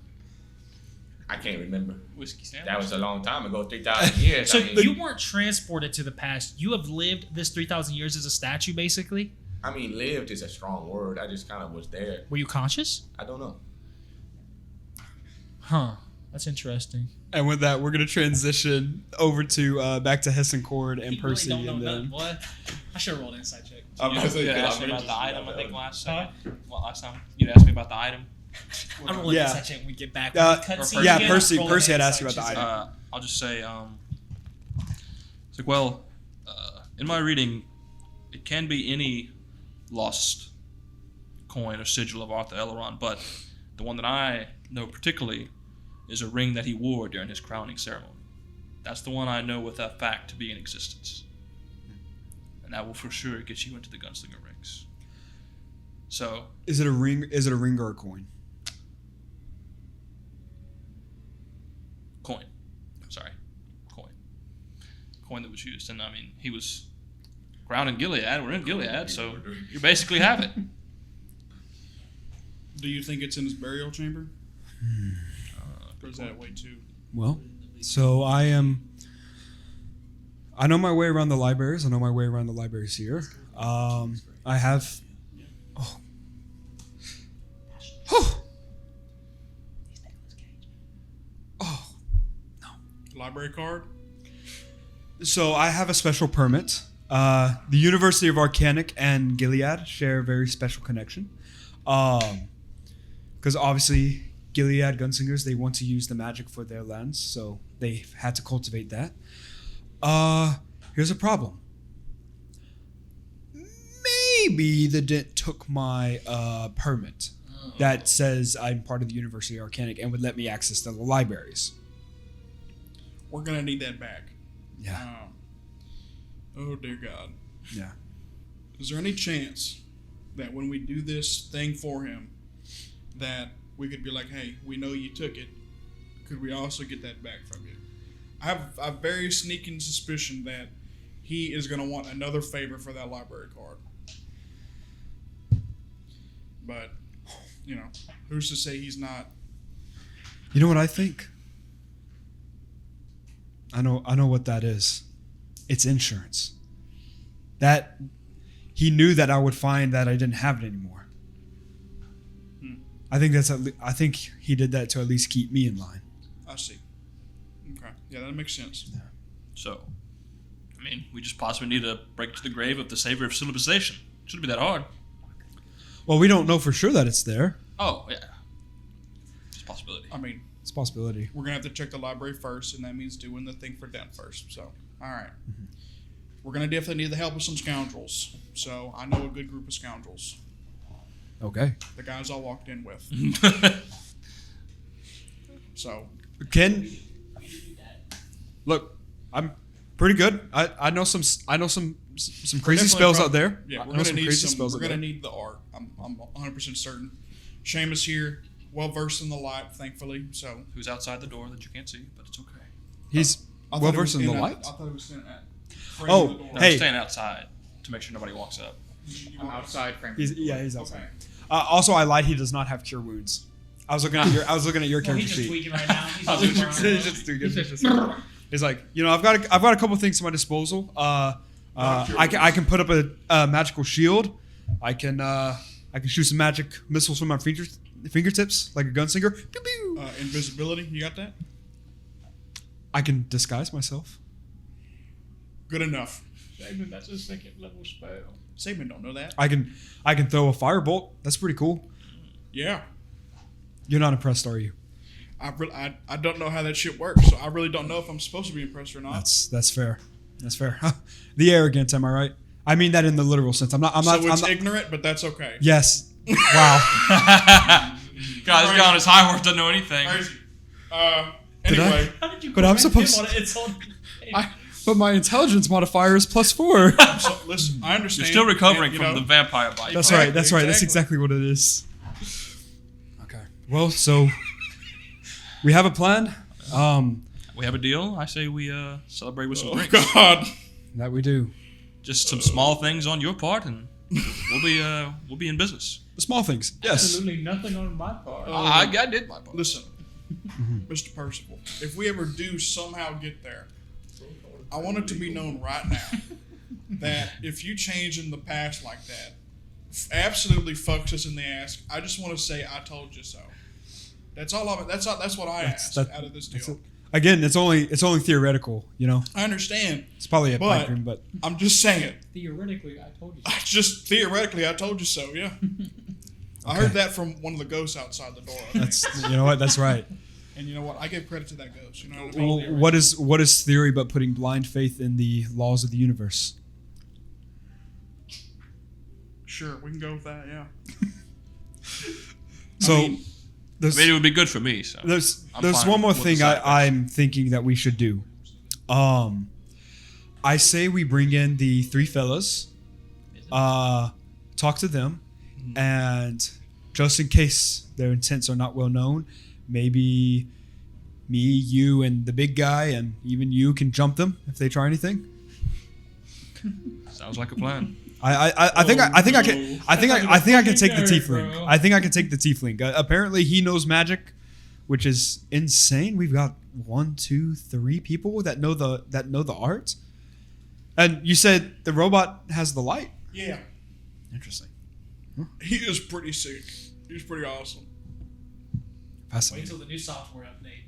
I can't remember. Whiskey sandwich. That was a long time ago, 3,000 years. So I mean, you weren't transported to the past. You have lived this 3,000 years as a statue, basically. I mean, lived is a strong word. I just kind of was there. Were you conscious? I don't know. Huh. That's interesting. And with that, we're gonna transition over to back to Hessencord and Percy, Really don't and know then nothing. What? I should have rolled an inside check. I'm You saying, asked I'm me about the interested item, I think, about last time you asked me about the item. I'm rolling Yeah. an inside check when we get back. yeah, Percy had asked you about the item. I'll just say, it's like, well, in my reading, it can be any lost coin or sigil of Arthur Elrond, but the one that I know particularly is a ring that he wore during his crowning ceremony. That's the one I know with that fact to be in existence. And that will for sure get you into the gunslinger ranks. So, Is it a ring? Is it a ring or a coin? coin. Sorry. Coin that was used. And I mean, he was crowned in Gilead. We're in Gilead, so you basically have it. Do you think it's in his burial chamber? Or is that way too? Well, so I know my way around the libraries. I know my way around the libraries here. I have. Library card? So I have a special permit. The University of Arcanic and Gilead share a very special connection. Because obviously Gilead gunslingers, they want to use the magic for their lands, so they had to cultivate that. Here's a problem. Maybe the dent took my permit that says I'm part of the University of Arcanic and would let me access the libraries. We're gonna need that back. Yeah. Oh dear God. Yeah. Is there any chance that when we do this thing for him, that we could be like, hey, we know you took it. Could we also get that back from you? I have a very sneaking suspicion that he is going to want another favor for that library card. But, who's to say he's not? You know what I think? I know what that is. It's insurance. That he knew that I would find that I didn't have it anymore. I think he did that to at least keep me in line. I see. Okay. Yeah, that makes sense. Yeah. So, I mean, we just possibly need to break to the grave of the savior of civilization. Shouldn't be that hard. Well, we don't know for sure that it's there. Oh, yeah. It's a possibility. I mean, It's a possibility. we're going to have to check the library first, and that means doing the thing for Den first. So, all right. We're going to definitely need the help of some scoundrels. So, I know a good group of scoundrels. Okay. The guys I walked in with. So, Look, I'm pretty good. I know some crazy definitely spells prob- out there. yeah, I we're know going to some need crazy some. spells We're out going to there. need the art. I'm 100% certain. Seamus here well versed in the light, thankfully. So Who's outside the door that you can't see, but it's okay. He's I thought well he was versed in the at light. I thought he was standing at. Oh, framing the door. No, Hey. I'm staying outside to make sure nobody walks up. I'm outside framing. He's outside. Okay. Also, I lied. He does not have cure wounds. I was looking at your Well, character he's just sheet. tweaking right now. He's He's just just too good. He's like, I've got a couple things at my disposal. I can put up a magical shield. I can shoot some magic missiles from my fingertips like a gunslinger. Pew, pew. Invisibility, you got that? I can disguise myself. Good enough. David, that's a second level spell. Saban don't know that. I can throw a firebolt. That's pretty cool. Yeah. You're not impressed, are you? I don't know how that shit works, so I really don't know if I'm supposed to be impressed or not. That's fair. That's fair. The arrogance, am I right? I mean that in the literal sense. I'm not. So it's ignorant, but that's okay. Yes. Wow. Guys, this guy on his high horse doesn't know anything. Crazy. Did I? Anyway, How did you But I'm correct supposed him to- on it? It's on. But my intelligence modifier is +4. so listen, I understand. You're still recovering and, you from know, the vampire bite. That's Exactly, right. That's right. That's exactly. exactly what it is. Okay. Well, so we have a plan. We have a deal. I say we celebrate with some Oh drinks. God. That we do. Just some small things on your part, and we'll be in business. The small things. Yes. Absolutely nothing on my part. I did my part. Listen, Mr. Percival, if we ever do somehow get there, I want it to be known right now that if you change in the past like that, absolutely fucks us in the ass. I just want to say I told you so. That's all. That's what I asked out of this deal. Again, it's only theoretical. I understand. It's probably a But- pipe dream, but I'm just saying. Theoretically, I told you. Just theoretically, I told you so. Yeah. I heard that from one of the ghosts outside the door. I think. that's you know what? That's right. And you know what? I give credit to that ghost. You know what I mean? Well, what is theory but putting blind faith in the laws of the universe? Sure, we can go with that. Yeah. So mean, there's I mean, it would be good for me. So there's I'm there's fine one more with the thing side effects. I'm thinking that we should do. I say we bring in the three fellas, talk to them, and just in case their intents are not well known, maybe me, you, and the big guy, and even you can jump them if they try anything. Sounds like a plan. I think I can take the tiefling. bro. I think I can take the tiefling. Apparently he knows magic, which is insane. We've got 1, 2, 3 people that know the art. And you said the robot has the light. yeah, Interesting. he is pretty sick. He's pretty awesome. Wait Fascinating. till the new software update.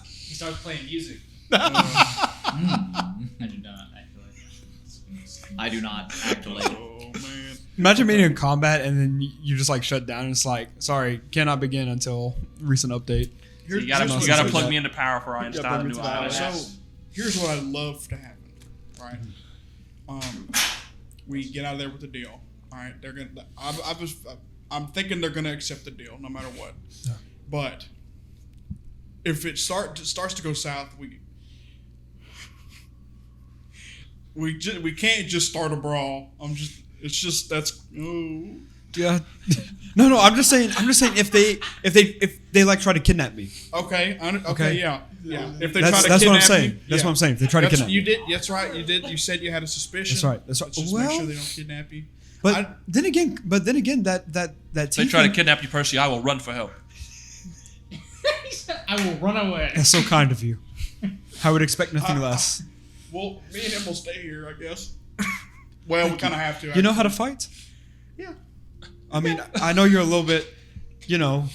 He starts playing music. I do not, actually. I do not actually. Oh man. Imagine being in combat and then you just like shut down and it's like, sorry, cannot begin until recent update. So you Here's gotta what- plug me into power for I install plug a me new into power. iOS. So here's what I'd love to happen. Right. We get out of there with the deal. All right. They're gonna. I'm thinking they're gonna accept the deal no matter what. Yeah. But if it starts to go south, we can't just start a brawl. Yeah. No, I'm just saying if they like try to kidnap me. Okay. Okay. Okay. Yeah. If they That's try to what I'm kidnap saying. you, That's yeah. what I'm saying. If they try to That's- kidnap you me. did. That's right. You did. You said you had a suspicion. That's right. That's right. Let's just Well, make sure they don't kidnap you. But then again, that If they try to kidnap you, Percy, I will run for help. I will run away. That's so kind of you. I would expect nothing less. Well, me and him will stay here, I guess. Well, we kind of have to. You know how to fight? Yeah. I mean, I know you're a little bit, Yeah.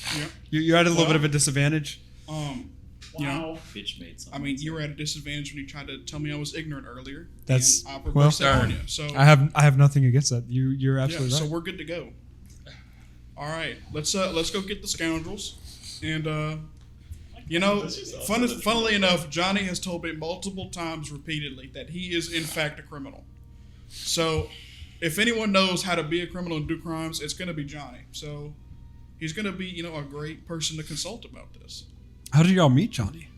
you're at a little Well, bit of a disadvantage. You know, Bitch made something. I mean, you were at a disadvantage when you tried to tell me I was ignorant earlier. That's- and I well, reversed that on you. So I have nothing against that. You're yeah, absolutely so right. we're good to go. All right, let's go get the scoundrels, and funnily enough, Johnny has told me multiple times repeatedly that he is in fact a criminal. So, if anyone knows how to be a criminal and do crimes, it's going to be Johnny. So, he's going to be a great person to consult about this. How did y'all meet Johnny?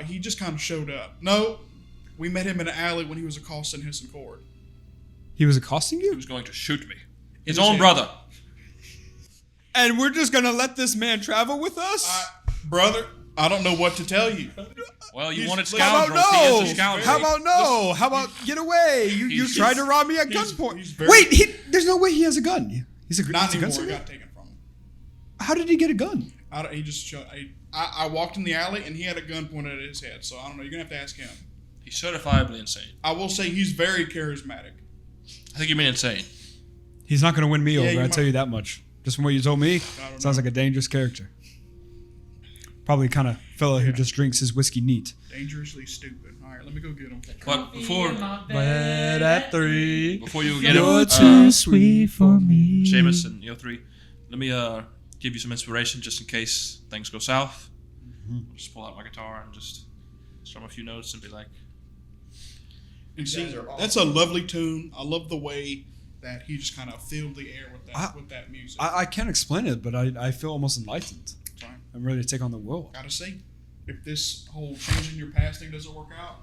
He just kind of showed up. No, we met him in an alley when he was accosting Hisson Cord. He was accosting He you? was going to shoot me. His was own in- brother. And we're just gonna let this man travel with us? Brother, I don't know what to tell you. Well, you He's- wanted How scoundrels. about He is no? a scoundrel. How about no? How about get away? You He's- tried to rob me at he's gunpoint. very- Wait, there's no way he has a gun. He's a Not he's a anymore. gunslinger? It got taken from him. How did he get a gun? He just shot. I walked in the alley and he had a gun pointed at his head. So I don't know. You're gonna have to ask him. He's certifiably insane. I will say he's very charismatic. I think you mean insane. He's not gonna win me Yeah, over. you I tell might- you that much. Just from what you told me, don't sounds know. like a dangerous character. Probably kind of fella who just drinks his whiskey neat. Dangerously stupid. All right, let me go get him. But before Bed at 3. you get You're him, too sweet for me. Seamus and Yo3, let me give you some inspiration just in case things go south. Just pull out my guitar and just strum a few notes and be like, And see, guys are awesome. that's a lovely tune. I love the way that he just kind of filled the air with I- that music. I can't explain it, but I feel almost enlightened. Sorry. I'm ready to take on the world. Gotta see if this whole changing your past thing doesn't work out.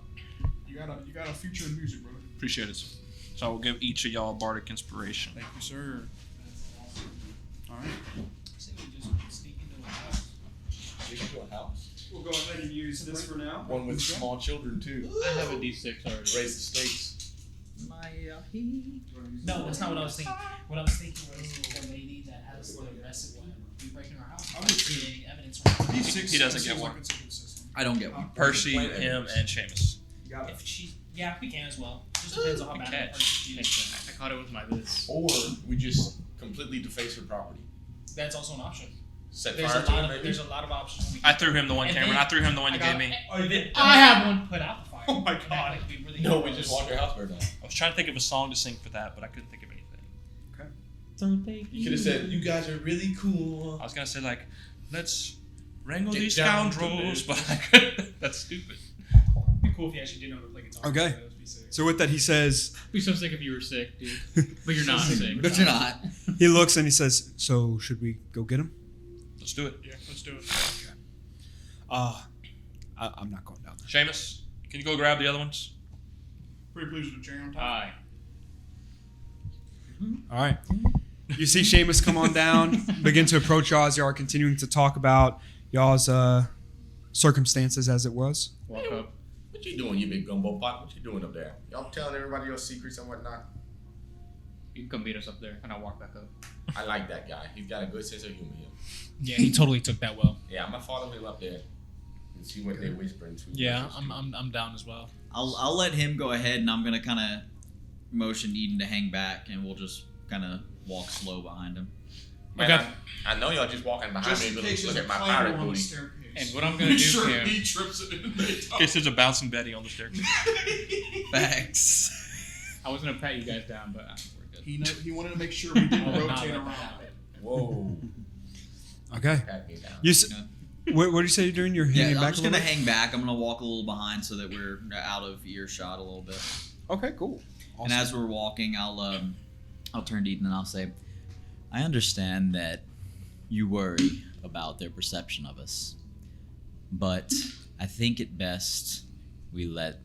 You got a future in music, brother. appreciate it. So I will give each of y'all bardic inspiration. Thank you, sir. All right. Take it to a house. We'll go ahead and use this for now. One with small children too. I have a D6 already. Raise the stakes. No, that's not what I was thinking. What I was thinking was the lady that has the arrested one. We break in her house. I would say- creating evidence. Right now. D6 He doesn't seems get like one. it's a good system. I don't get one. Percy, him, and Seamus. If she, yeah, we can as well. Just depends on how We bad can. that person she is. I caught it with my this. Or we just completely deface her property. That's also an option. Set There's fire a to lot it, of maybe. there's a lot of options. I threw him the one, And Cameron. then- I threw him the one you gave me. I have one. Put out the fire. Oh my And God. act like we really No, know we this. just walked her house burn down. I was trying to think of a song to sing for that, but I couldn't think of anything. You could have said, "You guys are really cool." I was gonna say like, let's wrangle Get these down to scoundrels, business. but I couldn't. That's stupid. It'd be cool if you actually did know how to play guitar. Okay. That would be sick. So with that, he says, I'd be so sick if you were sick, dude. But you're not sick. But you're not. he looks and he says, "So should we go get him?" Let's do it. Yeah, let's do it. I'm not going down there. Seamus, can you go grab the other ones? Pretty pleased with the chair on top. Aye. All right. You see Seamus come on down, begin to approach y'all as y'all are continuing to talk about y'all's circumstances as it was. Walk up. What you doing, you big gumbo pot? What you doing up there? Y'all telling everybody your secrets and whatnot? You can come meet us up there, and I'll walk back up. I like that guy. He's got a good sense of humor. Yeah, he totally took that well. Yeah, I'm gonna follow him up there and see what they're whispering to. Yeah, I'm down as well. I'll let him go ahead, and I'm gonna kind of motion Eden to hang back, and we'll just kind of walk slow behind him. Man, Okay. I know y'all just walking behind Just me. in Look, case look there's at a my climber pirate on the booty. staircase. And what I'm gonna Make do, sure Cam, he trips it and they In case there's a bouncing Betty on the staircase. Thanks. I was gonna pat you guys down, but we're good. He wanted to make sure we didn't I would not rotate let around. that happen. Whoa. Okay. Pat me down. You what do you say you're doing? You're hanging Yeah, I'm back just a little gonna bit? hang back. I'm gonna walk a little behind so that we're out of earshot a little bit. Okay, cool. And as we're walking, I'll turn to Eden and I'll say, I understand that you worry about their perception of us, but I think it best we let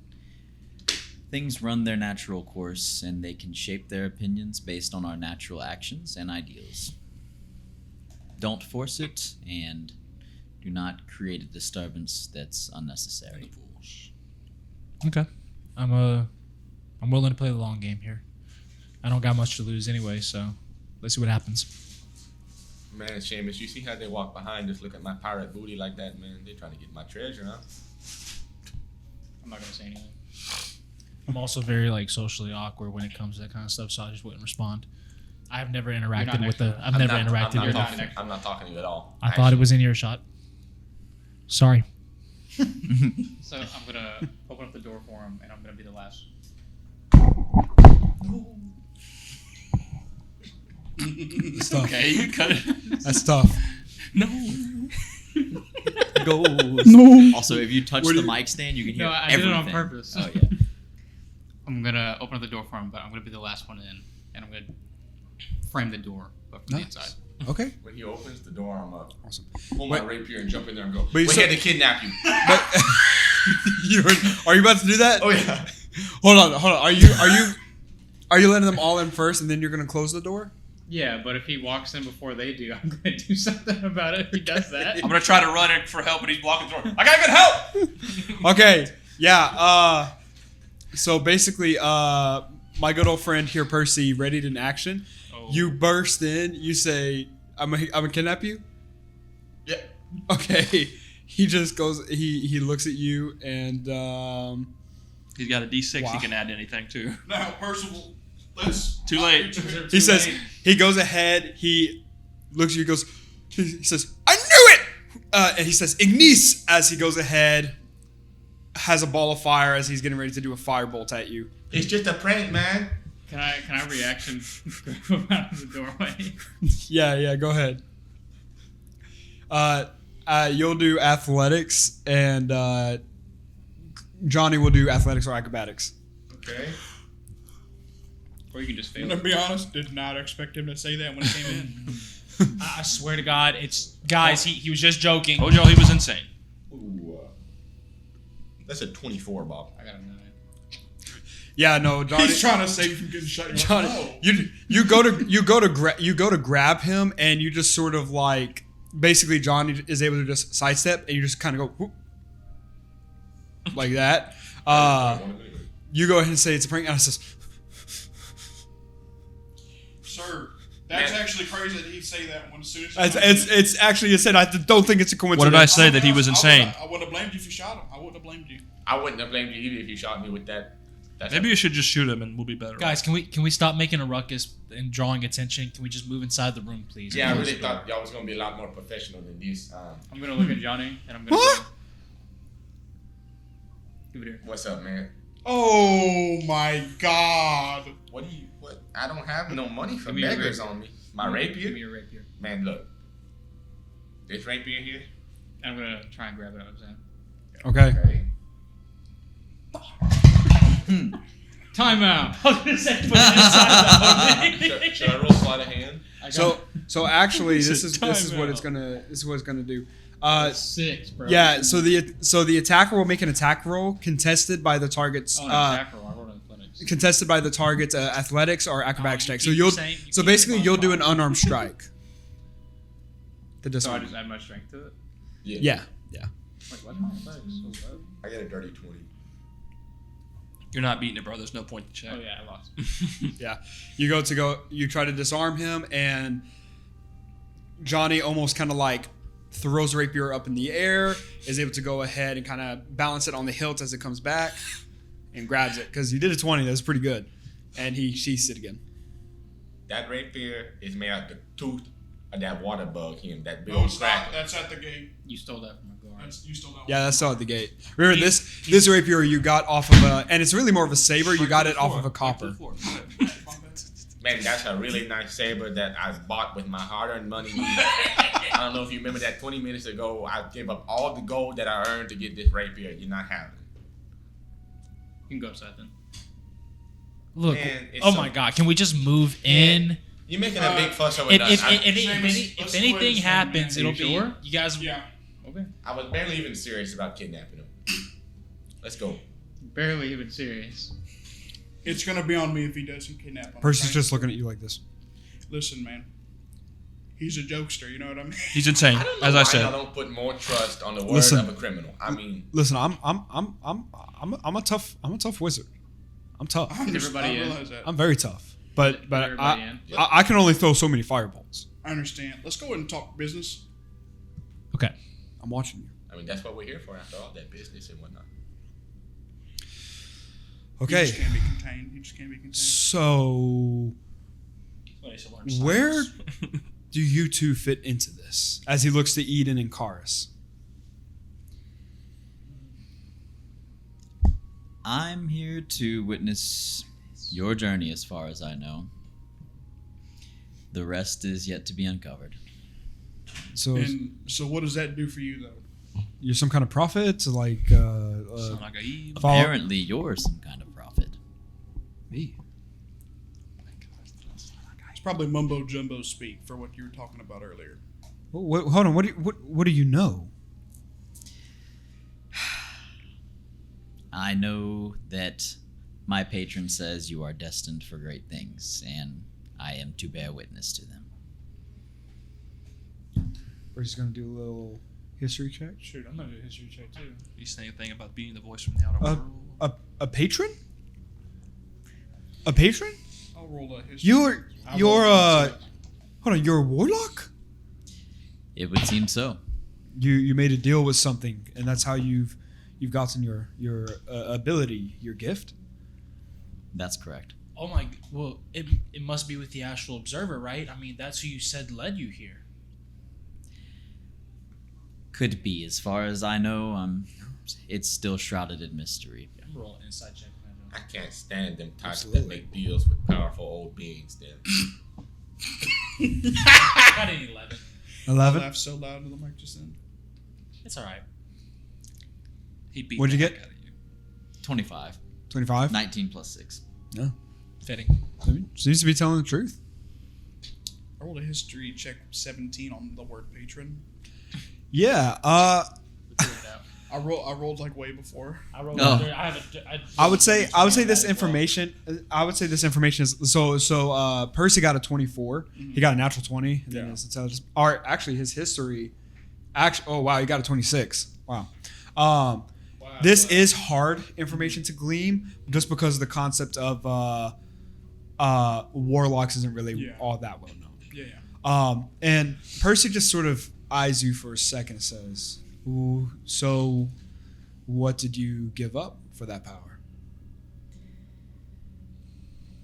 things run their natural course and they can shape their opinions based on our natural actions and ideals. Don't force it and do not create a disturbance that's unnecessary. Okay. I'm willing to play the long game here. I don't got much to lose anyway, so let's see what happens. Man, Seamus, you see how they walk behind us, look at my pirate booty like that, man? They're trying to get my treasure, huh? I'm not gonna say anything. I'm also very socially awkward when it comes to that kind of stuff, so I just wouldn't respond. I've never interacted with the. I've never interacted I'm with. not talking, I'm not talking to you at all. I thought it was in earshot. Sorry. So I'm gonna open up the door for him, and I'm gonna be the last. That's tough. Okay, you cut it. That's tough. No. Also, if you touch What the do you- mic stand, you can hear No, I everything. did it on purpose. Oh, yeah. I'm gonna open up the door for him, but I'm gonna be the last one in, and I'm gonna frame the door, but from the Nice. inside. Okay. When he opens the door, I'm up. Awesome. Pull my rapier and jump in there and go, But you we're said- here to kidnap you. But are you about to do that? Oh, yeah. Hold on. Are you letting them all in first and then you're gonna close the door? Yeah, but if he walks in before they do, I'm gonna do something about it if he does that. I'm gonna try to run in for help, and he's blocking the door. I gotta get help. Okay, yeah. So basically, my good old friend here, Percy, readied in action. Oh. You burst in. You say, "I'm gonna kidnap you." Yeah. Okay. He just goes. He looks at you and He's got a D6. Wow. He can add anything too. Now, Percival, let's. Too late. he says he goes ahead. He looks at you. Goes. He says, "I knew it!" And he says, "Ignis!" as he goes ahead. Has a ball of fire as he's getting ready to do a firebolt at you. It's just a prank, man. Can I reaction grab him out of the doorway? Yeah. Go ahead. You'll do athletics, and Johnny will do athletics or acrobatics. Okay. Or you can just I'm fail. gonna be honest. Did not expect him to say that when he came in. I swear to God, it's guys. He was just joking. Told y'all he was insane. Ooh, that's a 24, Bob. I got a 9. Yeah, no, Johnny. He's trying to save you from getting shot. You're Johnny, like, no. you go to grab him, and you just sort of like basically Johnny is able to just sidestep, and you just kind of go whoop, like that. You go ahead and say it's a prank, and it says, Sir, that's Man. actually crazy that he'd say that when as soon as it's actually it said I don't think it's a coincidence. What did I say that he was insane? I wouldn't have blamed you if you shot him. I wouldn't have blamed you. I wouldn't have blamed you either if you shot me with that. That's Maybe you should just shoot him, and we'll be better. Guys, can we stop making a ruckus and drawing attention? Can we just move inside the room, please? Yeah, I really thought y'all was gonna be a lot more professional than this. I'm gonna look at Johnny and I'm gonna Huh? say, give it here. What's up, man? Oh my God! What? I don't have no money for Give me your beggars rapier. on me. My Give rapier? me your rapier. Man, look. This rapier here. And I'm gonna try and grab it out of his hand. Okay. Okay. Time out. I was gonna say put it inside the Should I roll sleight of hand? So actually, this is what timeout. it's gonna do. 6, bro. Yeah. So the attacker will make an attack roll contested by the target's Oh, an attack roll. I rolled athletics. contested by the target's athletics or acrobatics you check. So keep you'll saying- you so keep basically saying you'll do an modifier. unarmed strike. To So I disarm. just add my strength to it? Yeah. Like, why is my athletics so low? I got a dirty 20. You're not beating it, bro. There's no point to check. Oh, yeah, I lost. Yeah. You try to disarm him, and Johnny almost kind of like throws the rapier up in the air, is able to go ahead and kind of balance it on the hilt as it comes back, and grabs it because you did a 20. That's pretty good, and he sheaths it again. That rapier is made out of the tooth of that water bug him. That big No, old it's not. cracker. That's at the gate. You stole that from my guard. You still don't. Yeah, that's still at the gate. Remember this rapier you got off of a, and it's really more of a saber. You got it off of a copper. Man, that's a really nice saber that I bought with my hard-earned money. I don't know if you remember that 20 minutes ago. I gave up all the gold that I earned to get this rapier. You're not having it. You can go outside then. Look, Man, it's oh so- my God, can we just move in? You're making a big fuss over If, that. if, I, if, if, Seamus, if, let's if go anything ahead and happens, say, man, it'll are you be sure? you guys. Yeah. Okay. I was barely even serious about kidnapping him. Let's go. Barely even serious. It's gonna be on me if he doesn't kidnap him. Percy's okay? just looking at you like this. Listen, man. He's a jokester. You know what I mean? He's insane, I don't know as why I said. y'all don't put more trust on the word Listen. of a criminal. I mean, Listen, I'm a tough wizard. I'm tough. Everybody I in. realize that. I'm very tough. But Everybody in. I can only throw so many fireballs. I understand. Let's go ahead and talk business. Okay. I'm watching you. I mean that's what we're here for after all that business and whatnot. He Okay. just can't be contained. He just can't be contained. So where do you two fit into this? As he looks to Eden and Karis. I'm here to witness your journey as far as I know. The rest is yet to be uncovered. So And so, what does that do for you, though? you're some kind of prophet, like Sound like a Eve. follow Apparently, you're some kind of prophet. me. It's probably mumbo jumbo speak for what you were talking about earlier. Hold on. What do you know? I know that my patron says you are destined for great things, and I am to bear witness to them. We're just gonna do a little history check. Shoot, I'm gonna do a history check too. You say anything about being the voice from the outer world? A patron? A patron? I'll roll a history. You're hold on. You're a warlock. It would seem so. You made a deal with something, and that's how you've gotten your ability, your gift. That's correct. Oh my! Well, it must be with the Astral Observer, right? I mean, that's who you said led you here. Could be. As far as I know, it's still shrouded in mystery. I'm rolling inside check. I can't stand them types that Absolutely. make deals with powerful old beings. Then Got an 11. I 11. laughed so loud into the mic just then. It's all right. He beat What'd you the get? heck out of you. 25. 25. 19 plus 6. No. Fitting. Seems to be telling the truth. I rolled a history check 17 on the word patron. Yeah. I rolled like way before. I rolled. Oh. I would say this information. I would say this information is so. Percy got a 24. He got a natural 20. And then Yeah. his intelligence. Or actually, his history. Oh wow, he got a 26. Wow. This is hard information to glean just because the concept of warlocks isn't really all that well known. Yeah. And Percy just sort of eyes you for a second and says, "Ooh, so what did you give up for that power?"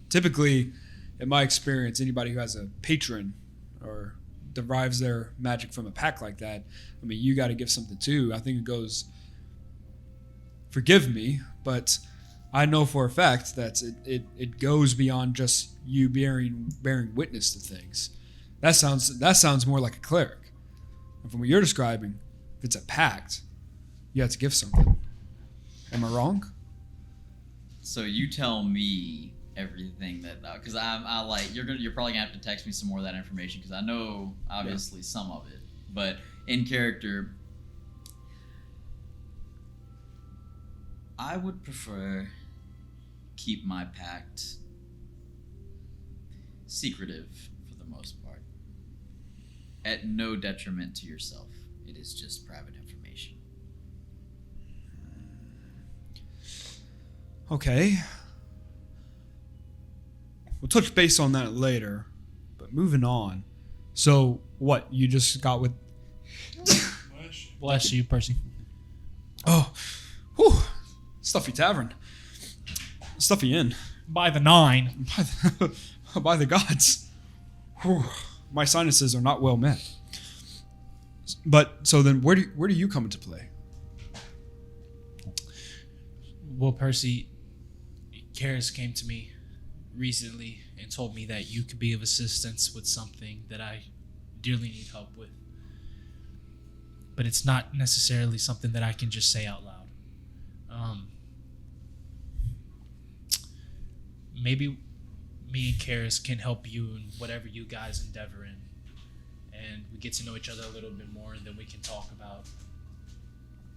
Typically, in my experience, anybody who has a patron or derives their magic from a pack like that, I mean, you got to give something too. I think it goes, forgive me, but I know for a fact that it goes beyond just you bearing witness to things. That sounds more like a cleric. And from what you're describing, if it's a pact, you have to give something. Am I wrong? So you tell me everything that, because I like you're probably gonna have to text me some more of that information because I know obviously some of it, but in character, I would prefer keep my pact secretive for the most part, at no detriment to yourself. It is just private information. Okay. We'll touch base on that later. But moving on. So, what? You just got with... Bless you, Percy. Oh. Whew. Stuffy tavern. Stuffy inn. By the 9. By the gods. Whew. My sinuses are not well met. But, so then where do you come into play? Well, Percy, Karis came to me recently and told me that you could be of assistance with something that I dearly need help with. But it's not necessarily something that I can just say out loud. Maybe me and Karis can help you in whatever you guys endeavor in. And we get to know each other a little bit more, and then we can talk about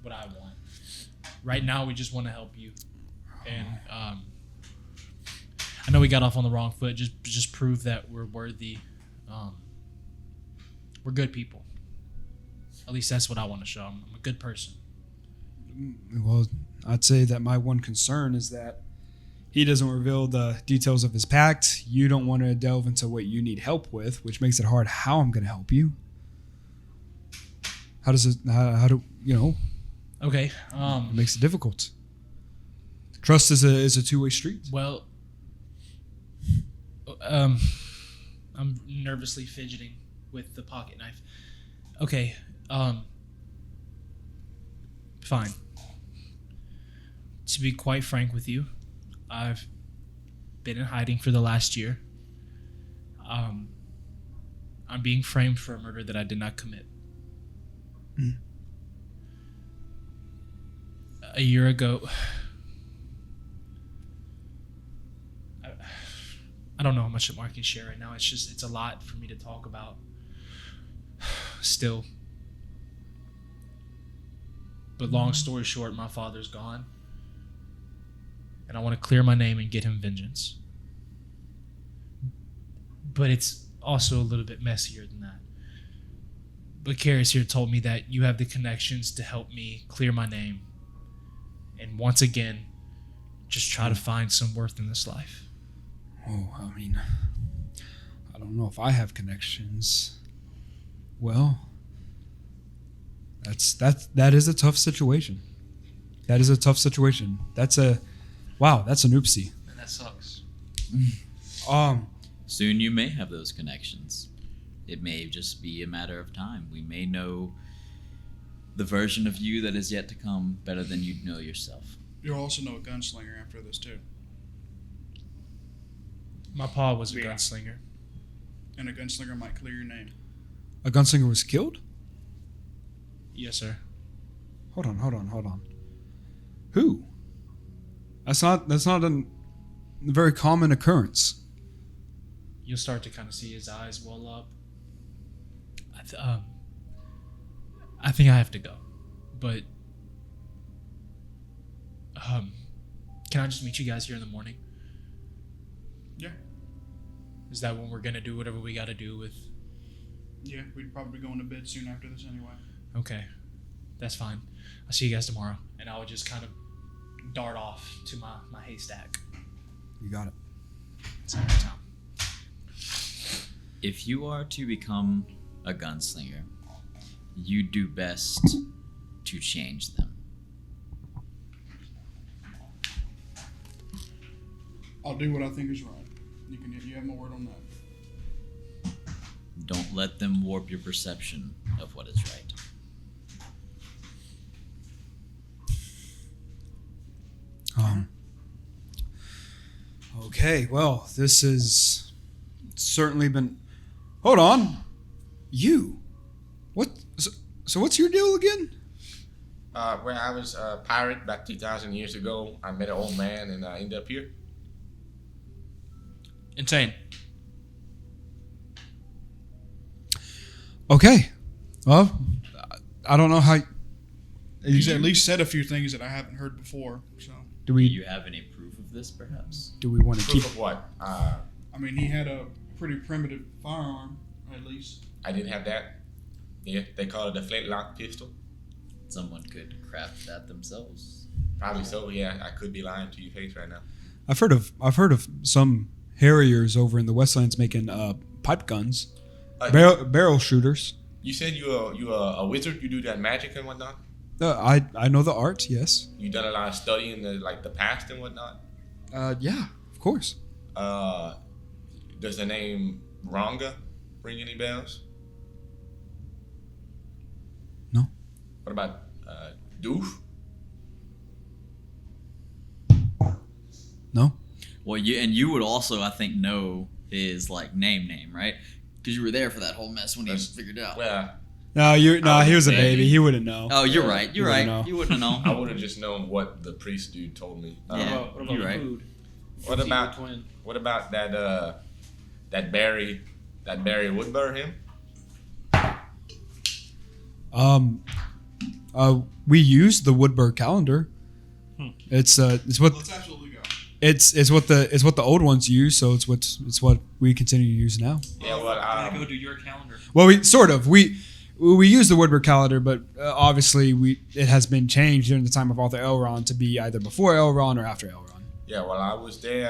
what I want. Right now, we just want to help you. And I know we got off on the wrong foot. Just prove that we're worthy. We're good people. At least that's what I want to show. I'm a good person. Well, I'd say that my one concern is that he doesn't reveal the details of his pact. You don't want to delve into what you need help with, which makes it hard how I'm going to help you. How does it, how do, you know, Okay. it makes it difficult. Trust is a two-way street. Well, I'm nervously fidgeting with the pocket knife. Okay. Fine. To be quite frank with you, I've been in hiding for the last year. I'm being framed for a murder that I did not commit. A year ago, I don't know how much more I can share right now. It's a lot for me to talk about still. But long story short, my father's gone. And I want to clear my name and get him vengeance. but it's also a little bit messier than that. But Karis here told me that you have the connections to help me clear my name. And once again, just try to find some worth in this life. Oh, I mean, I don't know if I have connections. Well, that is a tough situation. That is a tough situation. That's an oopsie. And that sucks. Soon you may have those connections. It may just be a matter of time. We may know the version of you that is yet to come better than you know yourself. You'll also know a gunslinger after this, too. My pa was a gunslinger. And a gunslinger might clear your name. A gunslinger was killed? Yes, sir. Hold on. Who? That's not a very common occurrence. You'll start to kind of see his eyes well up. I think I have to go, but can I just meet you guys here in the morning? Yeah. Is that when we're gonna do whatever we got to do with? Yeah, we'd probably be going to bed soon after this anyway. Okay, that's fine. I'll see you guys tomorrow, and I would just kind of dart off to my haystack. You got it. It's a good time. If you are to become a gunslinger, you do best to change them. I'll do what I think is right. You have my word on that. Don't let them warp your perception of what is right. Okay, well, this has certainly been... Hold on. You? What? So what's your deal again? When I was a pirate back 2,000 years ago, I met an old man and I ended up here. Insane. Okay. Well, I don't know how... He's at least said a few things that I haven't heard before. So Do Do we you have any proof of this, perhaps? want to keep... Proof of what? I mean, he had a pretty primitive firearm, at least. I didn't have that. Yeah, they call it a flintlock pistol. Someone could craft that themselves. Probably so. Yeah, I could be lying to your face right now. I've heard of some Harriers over in the Westlands making pipe guns, barrel shooters. You said you a wizard. You do that magic and whatnot. I know the art. Yes. You done a lot of study in the past and whatnot. Yeah, of course. Does the name Ranga ring any bells? No. What about Doof? No. Well, you would also, I think, know his name, right? Because you were there for that whole mess when he figured it out. Well, No, he was a baby. He wouldn't know. Oh, you're right. You're right. know. You wouldn't have I known. would have just known what the priest dude told me. Yeah, What about you're right. food? What about Twin. what about that Barry Woodburn him? We use the Woodburn calendar. It's what Let's absolutely go. it's what the old ones use. So it's what we continue to use now. Yeah, well, Can I go do your calendar? Well, we use the Woodburn calendar, but obviously it has been changed during the time of Arthur Elrond to be either before Elrond or after Elrond. yeah, well, I was there.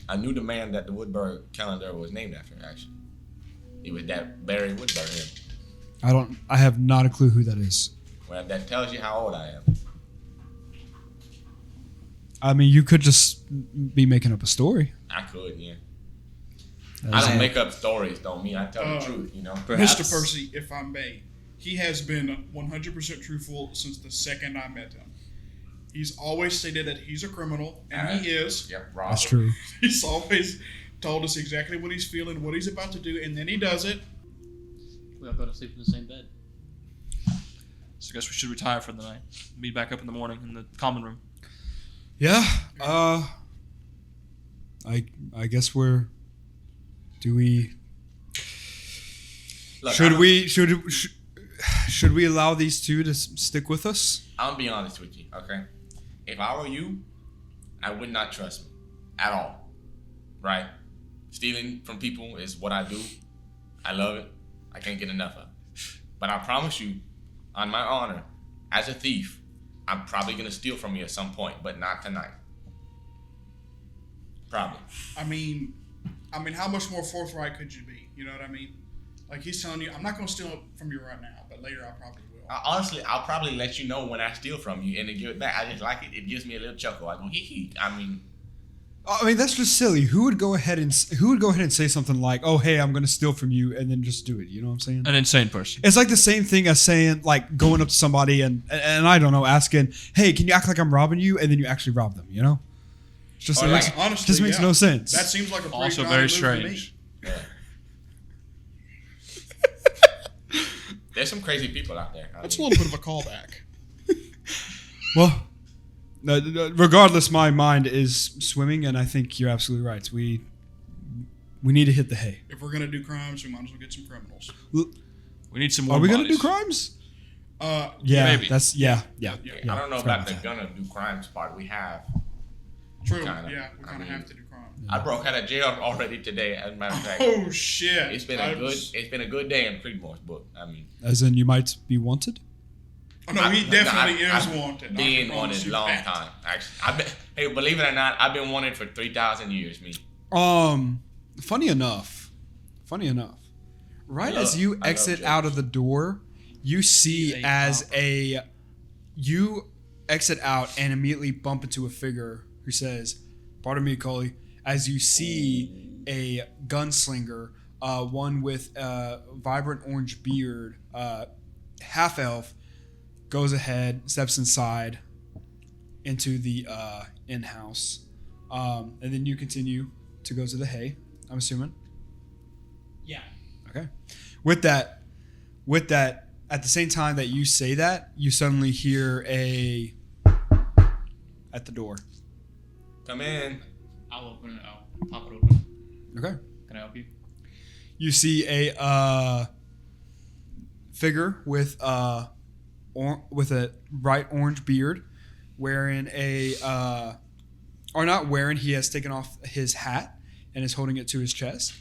I knew the man that the Woodburn calendar was named after. Actually, it was that Barry Woodburn him. I have not a clue who that is. Well, that tells you how old I am. I mean, you could just be making up a story. I could, yeah. That's I don't it. make up stories, don't mean I tell the truth, you know. Perhaps. Mr. Percy, if I may, he has been 100% truthful since the second I met him. He's always stated that he's a criminal, and he is. Yep, Rob. That's true. He's always told us exactly what he's feeling, what he's about to do, and then he does it. We all go to sleep in the same bed. So I guess we should retire for the night. Meet back up in the morning in the common room. Yeah. I guess we're. Do we? Look, Should we allow these two to stick with us? I'll be honest with you, okay? If I were you, I would not trust me at all, right? Stealing from people is what I do. I love it. I can't get enough of it. But I promise you, on my honor, as a thief, I'm probably going to steal from you at some point, but not tonight. Probably. I mean, how much more forthright could you be? You know what I mean? Like, he's telling you, I'm not going to steal it from you right now, but later I probably will. Honestly, I'll probably let you know when I steal from you and then give it back. I just like it. It gives me a little chuckle. I go, hee hee. I mean, that's just silly. Who would go ahead and say something like, "Oh, hey, I'm going to steal from you," and then just do it? You know what I'm saying? An insane person. It's like the same thing as saying, like, going up to somebody and I don't know, asking, "Hey, can you act like I'm robbing you?" And then you actually rob them. You know? It's just honestly, just makes no sense. That seems like a pretty Also Johnny very move to strange. me. yeah. There's some crazy people out there. That's a little bit of a callback. Well, regardless, my mind is swimming, and I think you're absolutely right. We need to hit the hay. If we're going to do crimes, we might as well get some criminals. We need some more. Are we going to bodies. do crimes? Yeah, maybe. That's yeah. I don't know about the gonna do crimes part. We have. True. Kinda. Yeah, we kind of I mean, have to do crime. I broke out of jail already today. As a matter of fact, Oh, shit. it's been a good day in Creedmoor's book. I mean, As in, you might be wanted. Oh, no, he definitely is I've wanted. Been I can promise wanted a you long that. time. Actually, hey, believe it or not, I've been wanted for 3,000 years. Me. Funny enough, right as you I love exit jokes. out of the door, you see you exit out and immediately bump into a figure who says, "Pardon me, Cully," as you see a gunslinger, one with a vibrant orange beard, half elf, goes ahead, steps inside into the in-house, and then you continue to go to the hay, I'm assuming. Yeah. Okay. With that, at the same time that you say that, you suddenly hear at the door. Come in. I'll open it. I'll pop it open. Okay. Can I help you? You see a figure with a bright orange beard, wearing or not wearing. He has taken off his hat and is holding it to his chest.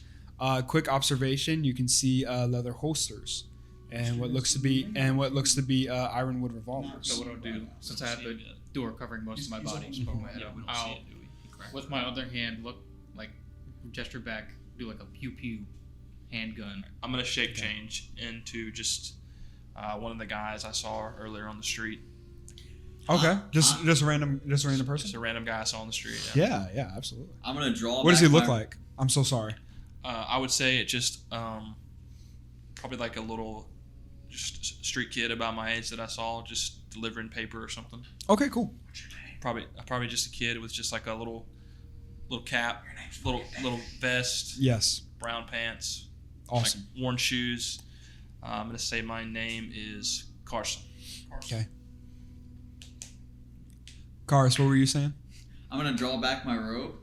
Quick observation: you can see leather holsters and what looks to be ironwood revolvers. So what I'll do, since I have the door covering most of my body, I'll, with my other hand, gesture back, do like a pew pew handgun. I'm gonna shape change into just one of the guys I saw earlier on the street. Okay, just a random person. Just a random guy I saw on the street. Yeah, absolutely. I'm gonna draw. What does he look like? I'm so sorry. I would say it just probably like a little just street kid about my age that I saw just delivering paper or something. Okay, cool. Probably just a kid with just like a little cap, little vest. Yes. Brown pants. Awesome. Like worn shoes. I'm gonna say my name is Carson. Okay. Karis, what were you saying? I'm gonna draw back my robe.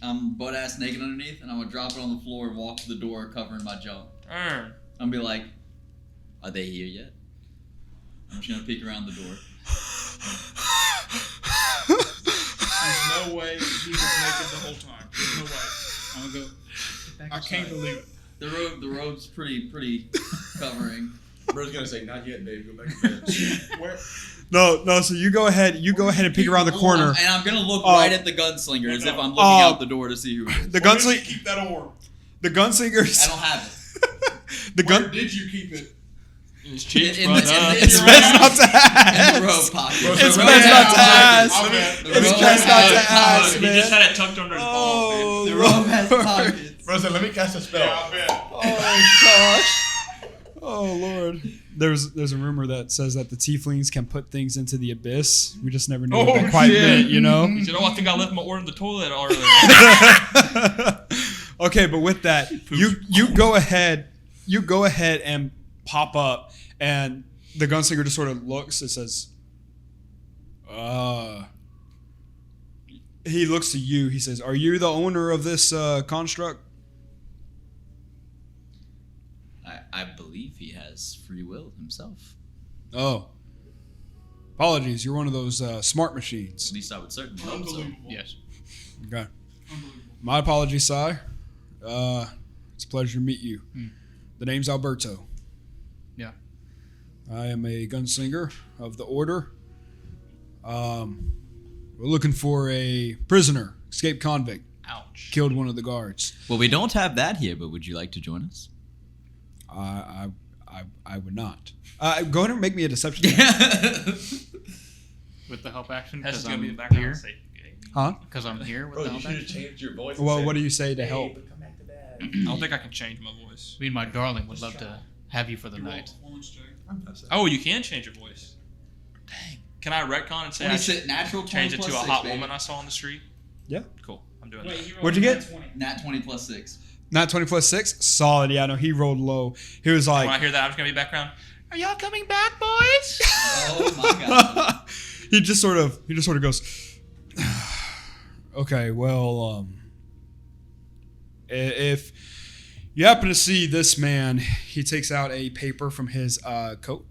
I'm butt ass naked underneath, and I'm gonna drop it on the floor and walk to the door covering my junk. I'm gonna be like, "Are they here yet?" I'm just gonna peek around the door. There's no way he was naked the whole time. There's no way. I'm gonna go. I can't believe it. The robe's pretty covering. Bro's gonna say, "Not yet, babe. Go back to bed." Where? No. So you go ahead and peek around the corner. And I'm gonna look right at the gunslinger as if I'm looking out the door to see who it is. The Where did you gunslinger. keep that orb? The gunslingers. I don't have it. The Where gun. did you keep it? His cheeks, In brother. the- It's in best not to In ask. the robe pocket. It's The best robe not to has ask. pockets. The It's robe best not has to ask, pockets. He man. just had it tucked under his ball. Oh, The robe has Lord. pockets. Bro said, "Let me cast a spell." Yeah, I bet. Oh gosh. Oh Lord. There's a rumor that says that the tieflings can put things into the abyss. We just never knew what that quite meant, you know? He said, "Oh, I think I left my order in the toilet earlier." Okay, but with that, you go ahead and pop up, and the gunslinger just sort of looks and says, he looks to you. He says, "Are you the owner of this construct?" I believe he has free will himself. Oh. Apologies, you're one of those smart machines. At least I would certainly hope so. Unbelievable. Yes. Okay. My apologies, sire. It's a pleasure to meet you. The name's Alberto. Yeah. I am a gunslinger of the order. We're looking for a prisoner, escaped convict. Ouch. Killed one of the guards. Well, we don't have that here, but would you like to join us? I would not. Go ahead and make me a deception. With the help action? That's Because gonna be the I'm background here? safe. Huh? Because I'm here with Bro, the you help should have action? changed your voice. Well, and what said, do you say to "Hey, help? but come back to that." I don't think I can change my voice. Me and my darling would love to have you for the night. Oh, you can change your voice. Dang. Can I retcon and say I should natural change it to a hot woman I saw on the street? Yeah. Cool. I'm doing that. What'd you get? Nat 20 plus 6. Not 20 plus 6? Solid. Yeah, no, he rolled low. He was When I like, hear that, I'm just gonna be background. Are y'all coming back, boys? Oh my god. he just sort of goes, okay, well, if you happen to see this man, he takes out a paper from his coat,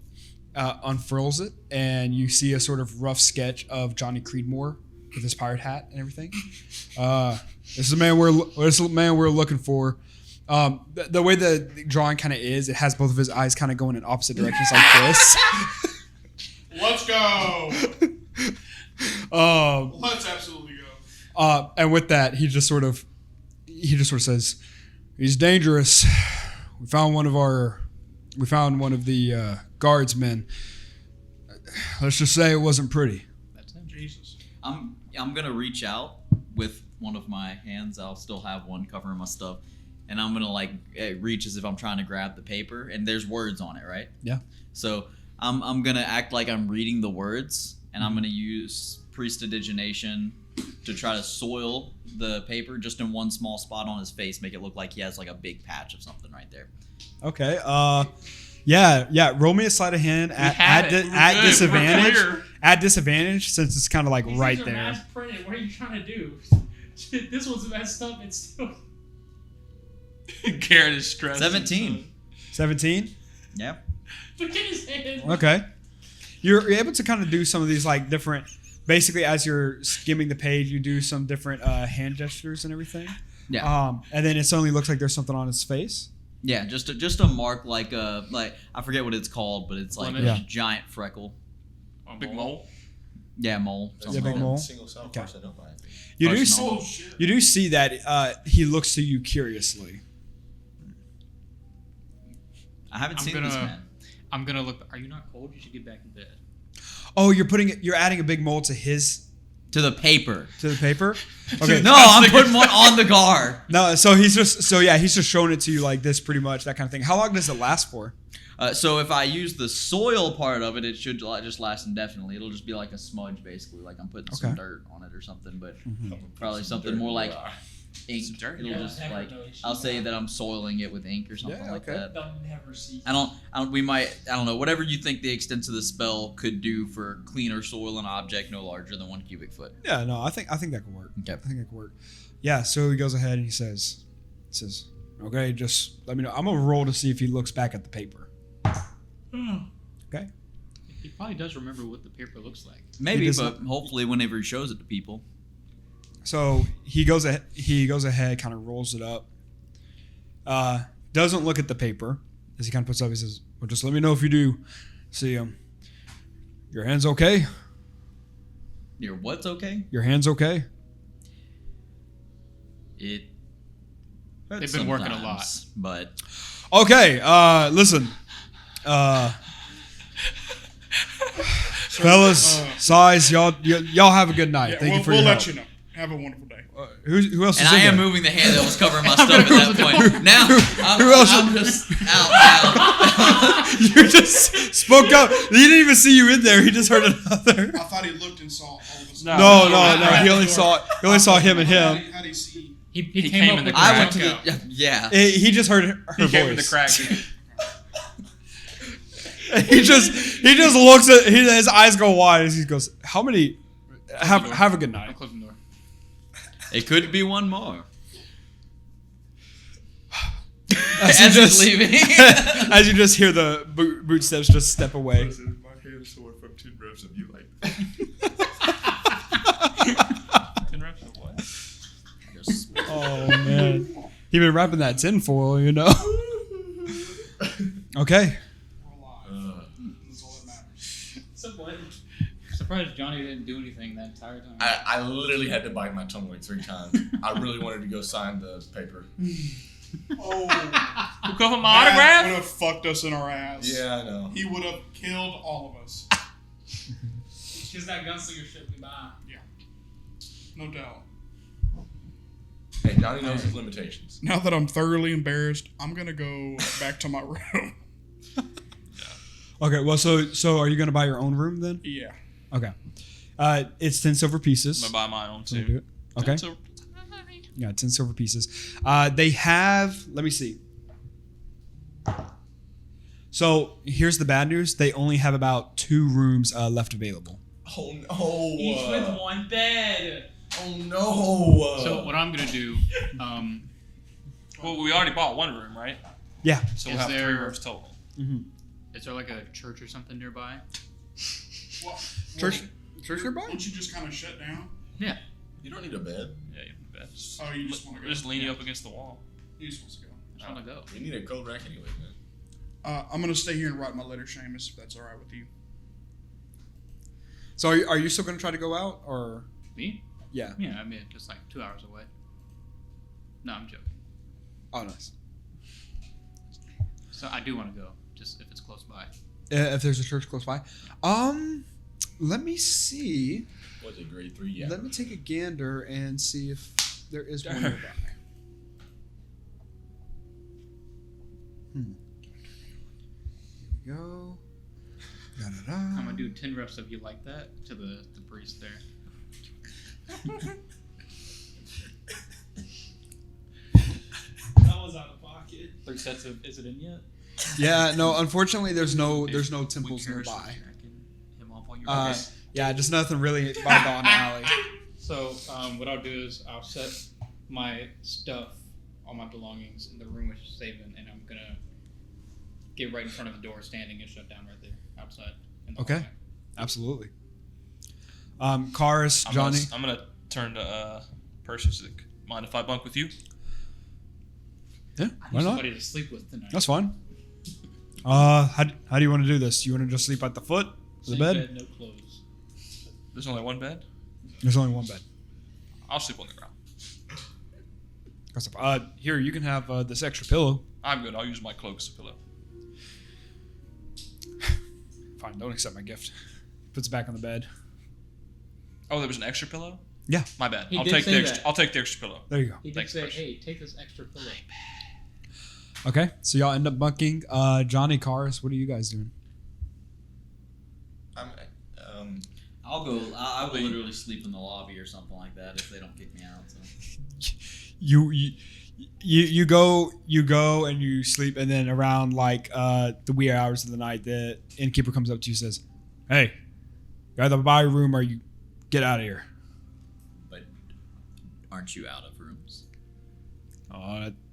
unfurls it, and you see a sort of rough sketch of Johnny Creedmoor with his pirate hat and everything. This is the man we're looking for. The way the drawing kind of is, it has both of his eyes kind of going in opposite directions like this. Let's go. Let's absolutely go. And with that, he just sort of says, "He's dangerous. We found one of the guardsmen. Let's just say it wasn't pretty." That's him. Jesus. I'm gonna reach out with one of my hands. I'll still have one covering my stuff, and I'm gonna reach as if I'm trying to grab the paper. And there's words on it, right? Yeah. So I'm gonna act like I'm reading the words, and I'm gonna use prestidigitation to try to soil the paper just in one small spot on his face, make it look like he has like a big patch of something right there. Okay. Yeah. Roll me a sleight of hand at disadvantage. At disadvantage, since it's kind of like right there. Mass printed. What are you trying to do? This one's messed up. It's still. Garrett is stressed. 17. 17. Yeah. Look at his hand. Okay. You're able to kind of do some of these like different. Basically, as you're skimming the page, you do some different hand gestures and everything. Yeah. And then it suddenly looks like there's something on his face. Yeah. Just a mark like I forget what it's called, but it's like Yeah. a giant freckle. Big mole. Yeah, mole. Yeah, something big like that. mole. Single cell Okay. person, don't mind. You do Personal. see that he looks to you curiously. I haven't seen this man. I'm gonna look. Are you not cold? You should get back in bed. Oh, you're adding a big mole to To the paper. the paper. Okay. No, I'm putting one on the guard. No, so he's just showing it to you like this, pretty much that kind of thing. How long does it last for? So if I use the soil part of it, it should just last indefinitely. It'll just be like a smudge, basically, like I'm putting some Okay. dirt on it or something. But probably something more like ink. dirt. It'll Yeah, just never like know. You should I'll say know. that I'm soiling it with ink or something Yeah, like okay. that. They'll never see. I don't know. Whatever you think the extent of the spell could do for cleaner soil an object no larger than 1 cubic foot. Yeah, no, I think that could work. Okay. I think that could work. Yeah, so he goes ahead and he says, "Okay, just let me know. I'm gonna roll to see if he looks back at the paper." Okay. He probably does remember what the paper looks like. Maybe, does but hopefully whenever he shows it to people. So he goes ahead, kind of rolls it up. Doesn't look at the paper as he kind of puts it up. He says, "Well, just let me know if you do see him. Your hand's okay? Your what's okay? Your hand's okay?" It. They've been working a lot. sometimes, but Okay, listen. Fellas, size, y'all have a good night. Yeah, Thank you for we'll your let help. you know. Have a wonderful day. Who else and is I in am there? moving the hand that was covering my stuff at that point. Now Who else I'm just out. You just spoke up. He didn't even see you in there. He just heard another. I thought he looked and saw all of us. No. He only saw him and him. How do you see? He He came came up in with the I crack. went to the yeah. He just heard her He came in the voice. crack. He just looks at his eyes go wide as he goes, "How many? Have a good I'm night." closing the door. It could be one more. As As he's leaving. as you just hear the boot steps just step away. Listen, my hand sore from 10 reps of you like that. 10 reps of what? Just Oh man. He been wrapping that tinfoil, you know. Okay. We're alive. That's all that matters. Surprised Johnny didn't do anything that entire time. I literally had to bite my tongue like 3 times. I really wanted to go sign the paper. Oh, Who covered my that autograph? would have fucked us in our ass. Yeah, I know. He would have killed all of us. It's just that gunslinger shit we buy. No doubt. Hey, Johnny knows his limitations. Now that I'm thoroughly embarrassed, I'm gonna go back to my room. Okay. Well, so are you gonna buy your own room then? Yeah. Okay. It's 10 silver pieces. I'm gonna buy my own Can you do too. it? Okay. So, Yeah, 10 silver pieces. They have. Let me see. So here's the bad news. They only have about 2 rooms left available. Oh no! Each with one bed. Oh no! So what I'm gonna do, well, we already bought 1 room, right? Yeah. So Is we'll have 3 there- rooms total. is there like a church or something nearby? Well, Church nearby? Won't you just kind of shut down? Yeah. You don't need a bed. Yeah, you can bet. Oh, you just want to go. Just lean you up against the wall. You just want to go. I just want to go. You need a cold rack anyway, man. I'm gonna stay here and write my letter, Seamus, if that's all right with you. So are you still gonna try to go out or? Me? Yeah. Yeah, I mean, just like 2 hours away. No, I'm joking. Oh, nice. So I do want to go, just if it's close by. If there's a church close by, let me see. Was it grade 3? Yeah. Let me take a gander and see if there is one nearby. Here we go. Da-da-da. I'm gonna do 10 reps of you like that to the priest there. That was out of pocket. 3 sets of. Is it in yet? Yeah, no. Unfortunately, there's no temples nearby. Him off while you're Yeah, just nothing really by Dawn Alley. So what I'll do is I'll set my stuff, all my belongings in the room which is saving, and I'm gonna get right in front of the door, standing and shut down right there outside. In the Okay. hallway. Absolutely. Karis, Johnny. I'm gonna turn to Perseus. Mind if I bunk with you? Yeah, I why need not? somebody to sleep with tonight. That's fine. How do you want to do this? You want to just sleep at the foot of the Same bed? no clothes. There's only 1 bed. There's only one bed. I'll sleep on the ground. Here, you can have this extra pillow. I'm good. I'll use my cloak as a pillow. Fine, don't accept my gift. Puts it back on the bed. Oh, there was an extra pillow? Yeah. My bad. He I'll did take say the extra. that. I'll take the extra pillow. There you go. He did Thanks, say, Perseus. "Hey, take this extra pillow." Okay, so y'all end up bunking. Johnny, Karis, what are you guys doing? I'll go. I will literally sleep in the lobby or something like that if they don't kick me out. So. You go and you sleep, and then around like the wee hours of the night, the innkeeper comes up to you and says, "Hey, you either buy a room or you get out of here." But aren't you out of rooms?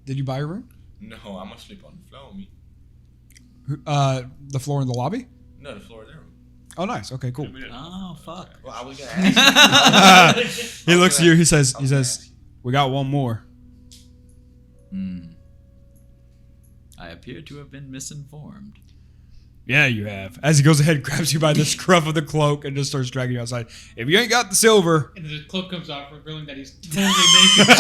Did you buy a room? No, I'm gonna sleep on the floor, me. The floor in the lobby? No, the floor of their room. Oh, nice. Okay, cool. Oh fuck! Well, I was gonna ask. He looks at you. He says, "We got one more." I appear to have been misinformed. Yeah, you have. As he goes ahead, grabs you by the scruff of the cloak and just starts dragging you outside. If you ain't got the silver, And the cloak comes off, revealing that he's totally naked.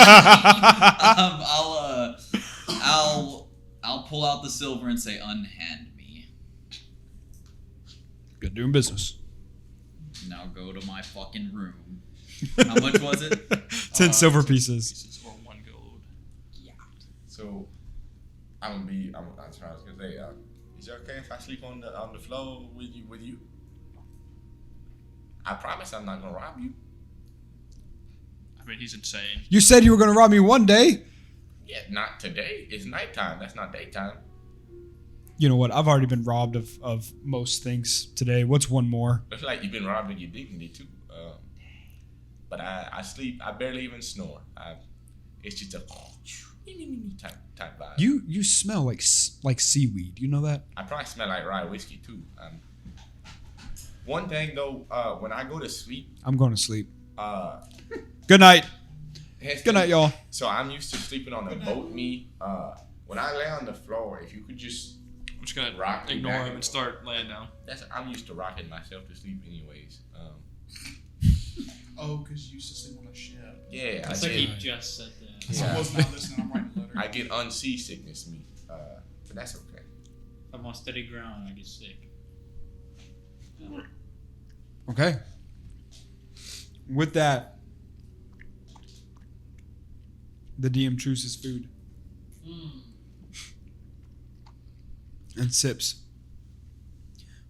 I'll pull out the silver and say, "Unhand me." good doing business. Now go to my fucking room. How much was it? 10 silver pieces. Or 1 gold. So, that's what I was gonna say. Is it okay if I sleep on the floor with you? I promise I'm not gonna rob you. I mean, he's insane. You said you were going to rob me one day. Yeah, not today. It's nighttime. That's not daytime. You know what? I've already been robbed of most things today. What's one more? Looks like you've been robbed of your dignity too. But I sleep. I barely even snore. It's just a type vibe. You smell like seaweed. You know that? I probably smell like rye whiskey too. One thing though, when I go to sleep, I'm going to sleep. uh, Good night. Good night, y'all. So I'm used to sleeping on the boat. When I lay on the floor, if you could just I'm just gonna rock me ignore back him and start laying down. I'm used to rocking myself to sleep anyways. Oh, because you used to sleep on a ship. Yeah, It's I like did. he just said that. Yeah. I was not listening. I'm writing a letter. I get unsea sickness, but that's okay. If I'm on steady ground, I get sick. Okay. With that, the DM chooses food and sips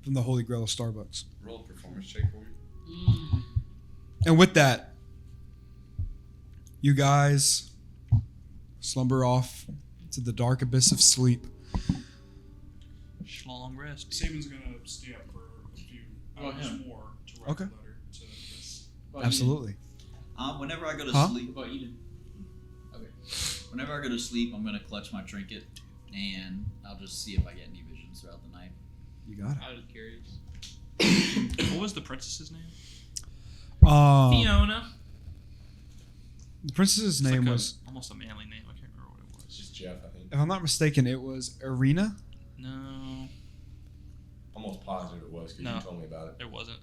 from the Holy Grail of Starbucks. Roll a performance check for me. And with that, you guys slumber off to the dark abyss of sleep. Long rest. Saban's gonna stay up for a few hours more to write Okay. the letter to this. Absolutely. Whenever I go to Huh? sleep, What about Eden? Okay. whenever I go to sleep, I'm gonna clutch my trinket, and I'll just see if I get any visions throughout the night. You got it. I was curious. What was the princess's name? Fiona. The princess's It's name like was, almost a manly name. I can't remember what it was. Just Jeff, I think. if I'm not mistaken, it was Irina. No, Almost positive it was because No. you told me about it. it wasn't.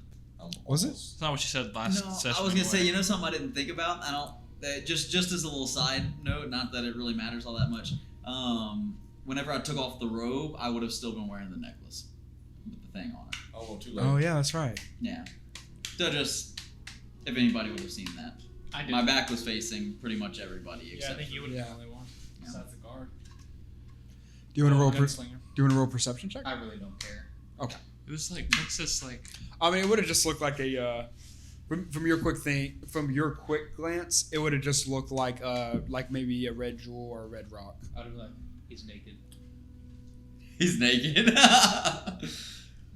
Was it? It's not what she said last session. I was gonna say, anyway. you know, something I didn't think about. I don't. Just as a little side note, not that it really matters all that much. Whenever I took off the robe, I would have still been wearing the necklace with the thing on it. Oh, well, too late. Oh, yeah, that's right. Yeah. So just if anybody would have seen that, I did. my back was facing pretty much everybody Yeah, I except. think you would have Yeah. been the only one besides the guard. Do you want to roll? Gunslinger. Do you want to roll a perception check? I really don't care. Okay. It was like princess, like I mean, it would have just looked like a from your quick glance, it would have just looked like maybe a red jewel or a red rock. I'd be like, he's naked. He's naked.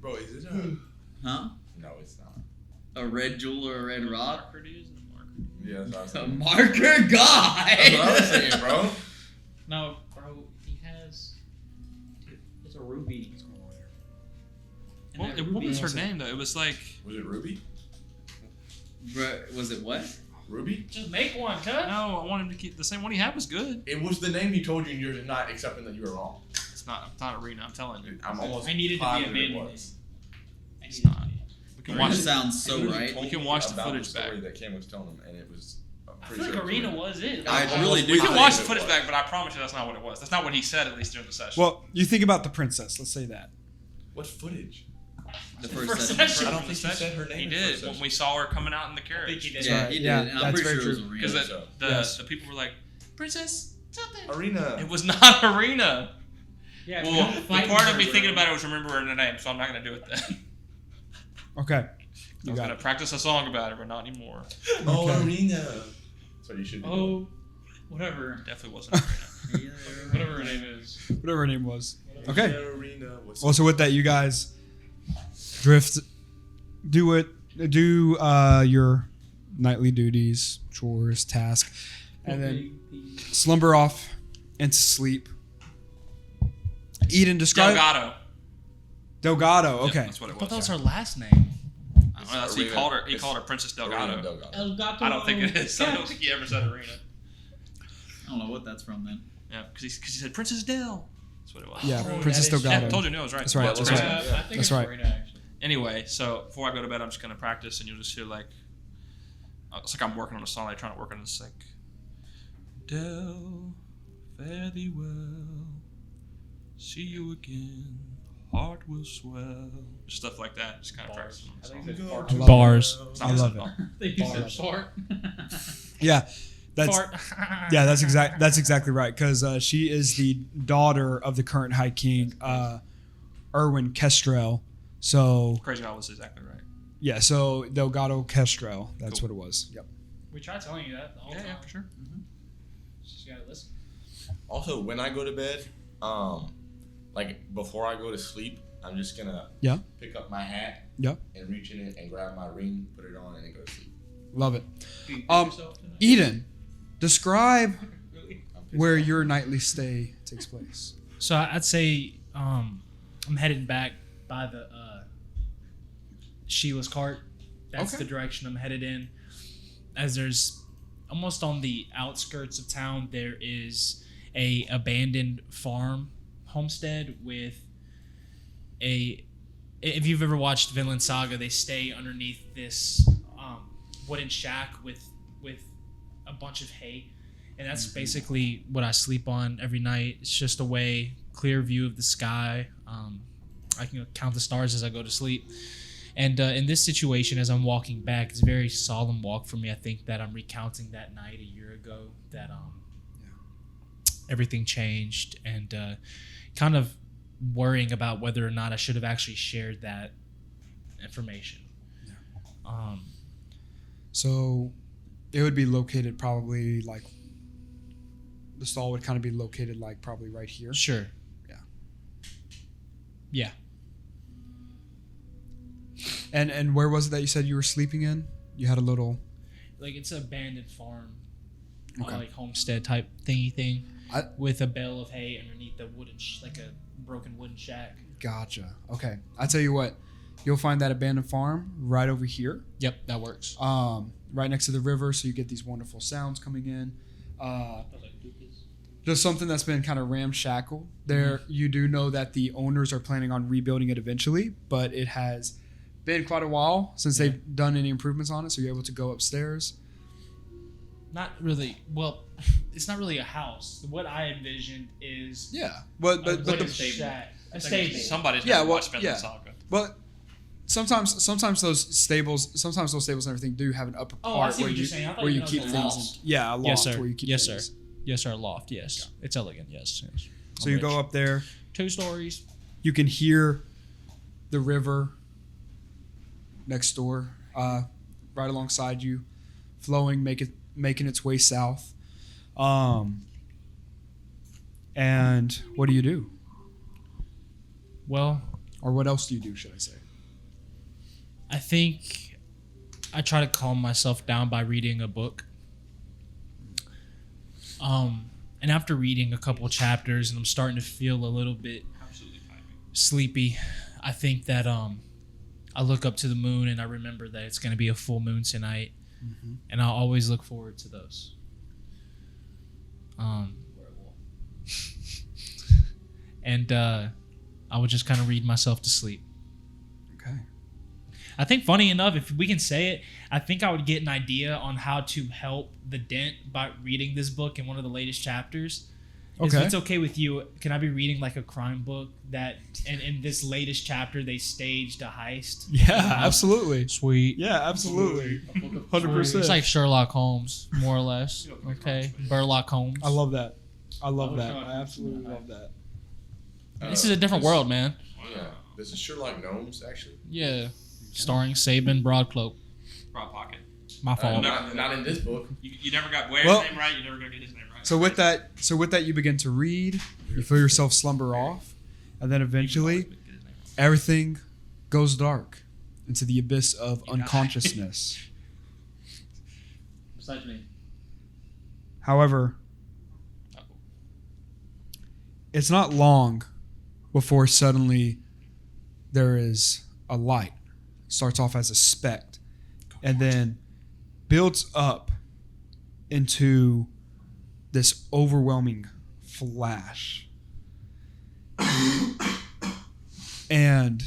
Bro, is it a... Huh? No, it's not. A red jewel or a red rock? marker, dude, isn't it marker? Yeah, that's what I was A saying. marker guy. That's what I was saying, bro. No, bro, he has. Dude, it's a ruby. And Well, that what ruby was her has a- name though? It was like Was it Ruby? Was it what? Ruby? Just make one, cut. no. I want him to keep the same one he had was good. It was the name he told you, and you're not accepting that you were wrong. It's not Arena. I'm telling you, I'm almost I needed to be a positive it man. was. I it's needed not. to be. We can Arena watch. sounds so He literally right. told We can me watch the about footage story back. that Cam was telling him, and it was. I'm I pretty feel like sure it Arena was. was it. I really do. We can think watch it the footage was. back, but I promise you that's not what it was. That's not what he said, at least during the session. Well, you think about the princess. Let's say that. What footage? The First first session. session. I don't think he said her name. He in the did first when session. we saw her coming out in the I think carriage. he did. Yeah, right. he did. Yeah, And I'm that's pretty very sure it was true. Arena. Because So, Yes. the people were like, Princess something. Arena. It was not Arena. Yeah, if you Well, don't the fight part of her, me thinking bro. about it was remembering the name, so I'm not going to do it then. Okay. I You was got going to it. practice a song about it, but not anymore. Oh, Okay. Arena. So you should be doing. Oh, whatever. Definitely wasn't Arena. Whatever her name is. Whatever her name was. Okay. Arena. What's Well, so with that, you guys drift. Do your nightly duties, chores, task, and then slumber off into sleep. Eden, describe Delgado. Okay. Yep, that's what I it thought that was was. her last name. I don't know, that's what he Arena. called her. He It's called her Princess Arena Delgado. Delgado. El Gato. I don't think it is. I don't think he ever said Arena. I don't know what that's from then. Yeah, because he said Princess Del. That's what it was. Yeah, Oh, Princess that is- Delgado. Yeah, I told you, no, I was right. That's right, Well, that's crazy. right. I think That's it's right. Arena, actually. Anyway, so before I go to bed, I'm just gonna practice, and you'll just hear like, it's like I'm working on a song. Like trying to work on this like, Del, fare thee well, see you again, heart will swell, stuff like that. Just kind of practicing on the I song. think it's I fart. love Bars. It's I not love listening it. at all. They use their fart. Yeah, that's Fart. yeah, that's exactly right. Because she is the daughter of the current High King, Erwin Kestrel. So Crazy Guy was exactly right. yeah, so Delgado Kestrel. That's Cool. what it was. Yep. We tried telling you that the whole Yeah, time. yeah, for sure. Just gotta listen. Also, when I go to bed, like before I go to sleep, I'm just gonna Yeah. pick up my hat Yep. and reach in it and grab my ring, put it on, and then go to sleep. Love it. Do you do Um, yourself tonight? Eden, describe Really? I'm pissed where off. your nightly stay takes place. So I'd say I'm headed back by the Sheila's cart. That's Okay. the direction I'm headed in. As there's almost on the outskirts of town, there is a abandoned farm homestead with a. If you've ever watched Vinland Saga, they stay underneath this wooden shack with a bunch of hay, and that's basically what I sleep on every night. It's just a way, clear view of the sky. I can count the stars as I go to sleep. And in this situation, as I'm walking back, it's a very solemn walk for me. I think that I'm recounting that night a year ago that everything changed, and kind of worrying about whether or not I should have actually shared that information. Yeah. So it would be located probably like the stall would kind of be located like probably right here. Sure. Yeah. Yeah. And where was it that you said you were sleeping in? You had a little Like it's an abandoned farm, Okay. like homestead type thingy thing, with a bale of hay underneath the wooden, like a broken wooden shack. Gotcha. Okay. I tell you what, you'll find that abandoned farm right over here. Yep, that works. Right next to the river, so you get these wonderful sounds coming in. Just something that's been kind of ramshackle. There, you do know that the owners are planning on rebuilding it eventually, but it has been quite a while since they've done any improvements on it, so you're able to go upstairs. Not really. Well, it's not really a house. What I envisioned is but a the wooden shack, a stable. Somebody's Yeah, never well, watched Vinland yeah. Saga. But sometimes those stables and everything do have an upper Oh, I part see where what you're you saying. I thought where you you meant keep like a things. loft. Yeah, a loft Yes, sir. where you keep Yes, things. sir. Yes, sir. Loft. Yes, it's elegant. Yes. So you go up there. 2 stories. You can hear the river next door, right alongside you, flowing, making its way south. And what do you do? Well, Or what else do you do, should I say? I think I try to calm myself down by reading a book. And after reading a couple chapters, and I'm starting to feel a little bit sleepy, I think that I look up to the moon and I remember that it's going to be a full moon tonight, and I'll always look forward to those. And I would just kind of read myself to sleep. Okay. I think, funny enough, if we can say it, I think I would get an idea on how to help the Dent by reading this book in one of the latest chapters. If Okay. it's okay with you, can I be reading like a crime book that, and in this latest chapter, they staged a heist? Yeah, absolutely. Sweet. Yeah, absolutely. It's 100%. like Sherlock Holmes, more or less. Okay. Burlock Holmes. I love that. I love that. I absolutely love that. This is a different world, man. Yeah. This is Sherlock Gnomes, actually. Yeah. Starring Sabin Broadcloak. Broad Pocket. My fault. Not in this book. You never got Ware's Well- name right. You never gonna get his name right. So with that, you begin to read. You feel yourself slumber off, and then eventually, everything goes dark into the abyss of unconsciousness. Besides me. However, it's not long before suddenly there is a light. Starts off as a speck, and then builds up into this overwhelming flash. And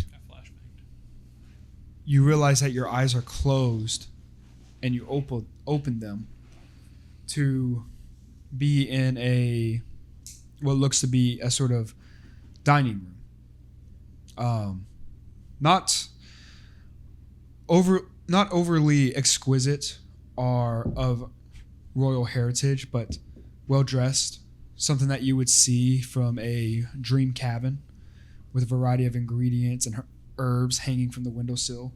you realize that your eyes are closed, and you open them to be in a what looks to be a sort of dining room. Not overly exquisite or of royal heritage, but well dressed. Something that you would see from a dream cabin, with a variety of ingredients and herbs hanging from the windowsill.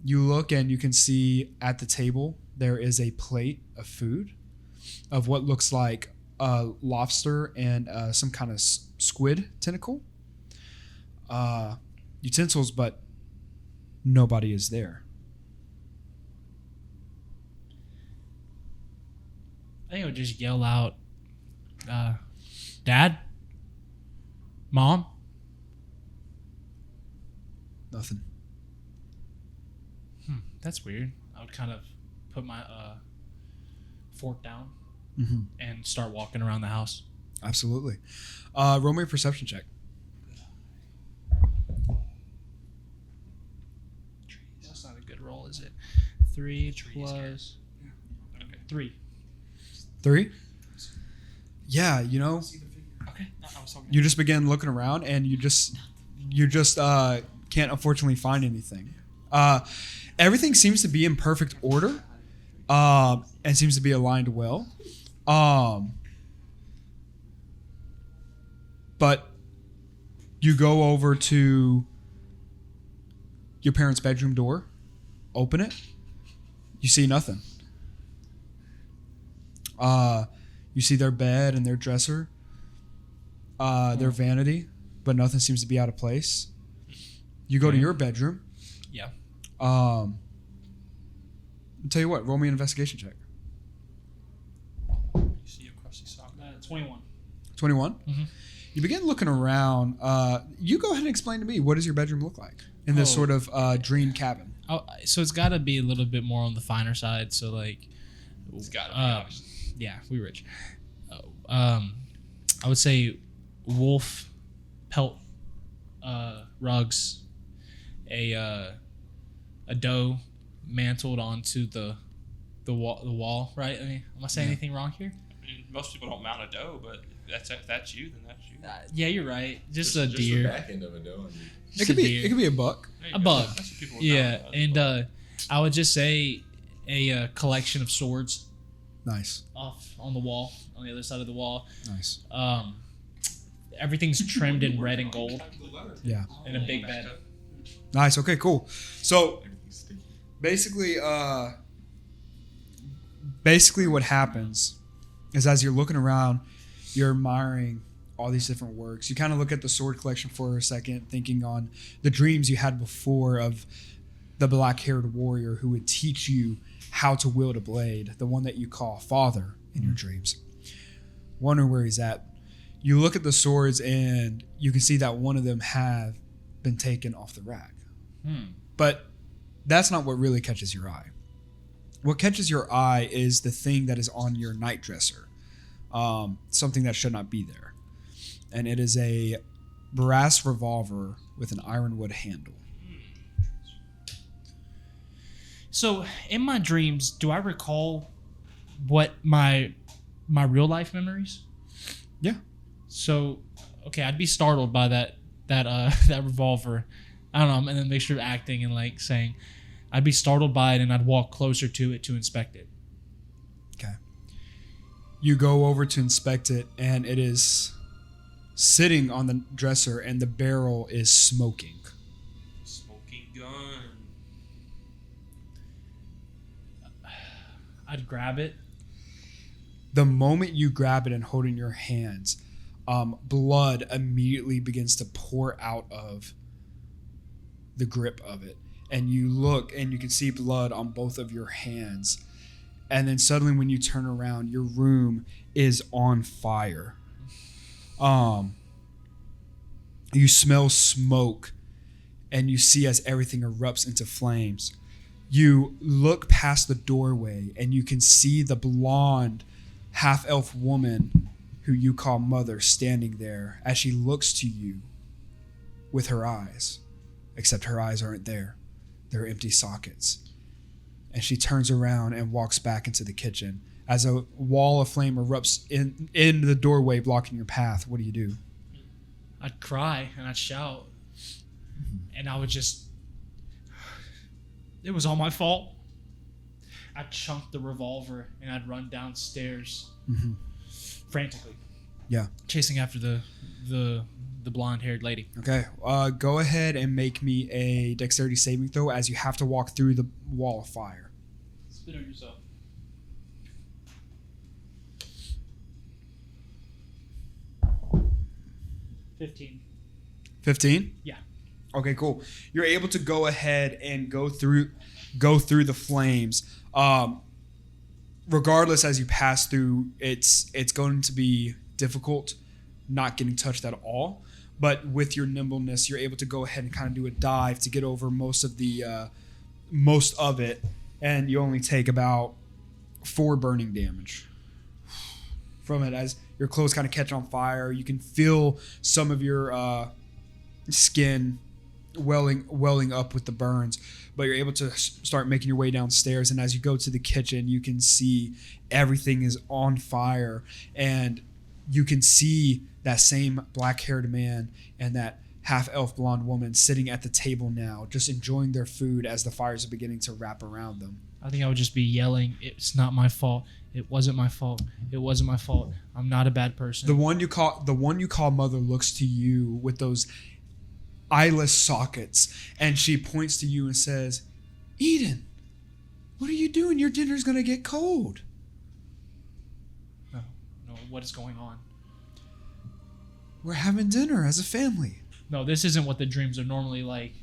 You look and you can see at the table there is a plate of food, of what looks like a lobster and some kind of squid tentacle. Utensils, but nobody is there. I think I would just yell out, Dad? Mom? Nothing. That's weird. I would kind of put my fork down Mm-hmm. and start walking around the house. Absolutely. Roll me a perception check. That's not a good roll, is it? 3 plus 3. 3. Yeah, you know, Okay. No, I was talking. you just begin looking around, and you just can't unfortunately find anything. Everything seems to be in perfect order, and seems to be aligned well. But you go over to your parents' bedroom door, open it, you see nothing. You see their bed and their dresser, their vanity, but nothing seems to be out of place. You go to your bedroom. Yeah. I'll tell you what, roll me an investigation check. You see a crusty sock. 21. 21? Mhm. You begin looking around. You go ahead and explain to me, what does your bedroom look like in this sort of dream cabin? Oh, so it's got to be a little bit more on the finer side. So like, It's gotta be honest. yeah, we rich. I would say wolf pelt rugs, a dough mantled onto the wall. Right? I mean, am I saying anything wrong here? I mean, most people don't mount a doe, but if that's you, then that's you. Yeah, you're right. Just a Just deer. the back end of it, though. I mean, It could be a buck. There you A go. bug. That's what people would Yeah, mount, and I would just say a collection of swords Nice. off on the wall, on the other side of the wall. Nice. Everything's trimmed in red and gold Yeah. in a big bed. Nice. Okay, cool. So basically what happens is, as you're looking around, you're admiring all these different works. You kind of look at the sword collection for a second, thinking on the dreams you had before of the black-haired warrior who would teach you how to wield a blade, the one that you call father in your dreams. Wondering where he's at. You look at the swords, and you can see that one of them have been taken off the rack. But that's not what really catches your eye. What catches your eye is the thing that is on your night dresser, something that should not be there. And it is a brass revolver with an ironwood handle. So in my dreams, do I recall what my real life memories? Yeah. So okay, I'd be startled by that revolver. I don't know, I'm in a mixture of acting and like saying, I'd be startled by it, and I'd walk closer to it to inspect it. Okay. You go over to inspect it, and it is sitting on the dresser, and the barrel is smoking. Smoking gun. I'd grab it. The moment you grab it and hold it in your hands, blood immediately begins to pour out of the grip of it. And you look, and you can see blood on both of your hands. And then suddenly when you turn around, your room is on fire. You smell smoke, and you see as everything erupts into flames. You look past the doorway, and you can see the blonde half-elf woman who you call Mother standing there as she looks to you with her eyes. Except her eyes aren't there. They're empty sockets. And she turns around and walks back into the kitchen. As a wall of flame erupts in the doorway, blocking your path, what do you do? I'd cry and I'd shout. And I would just... It was all my fault. I'd chunk the revolver and I'd run downstairs frantically. Yeah. Chasing after the blonde-haired lady. Okay. Go ahead and make me a dexterity saving throw, as you have to walk through the wall of fire. Spit on yourself. $15. 15? Yeah. Okay, cool. You're able to go ahead and go through the flames. Regardless, as you pass through, it's going to be difficult not getting touched at all. But with your nimbleness, you're able to go ahead and kind of do a dive to get over most of it, and you only take about 4 burning damage from it as your clothes kind of catch on fire. You can feel some of your skin welling up with the burns, but you're able to start making your way downstairs. And as you go to the kitchen, you can see everything is on fire, and you can see that same black-haired man and that half-elf blonde woman sitting at the table now, just enjoying their food as the fires are beginning to wrap around them. I think I would just be yelling, "It's not my fault. It wasn't my fault. It wasn't my fault. I'm not a bad person." The one you call mother looks to you with those eyeless sockets, and she points to you and says, "Eden, what are you doing? Your dinner's gonna get cold." No, what is going on? We're having dinner as a family. No, this isn't what the dreams are normally like.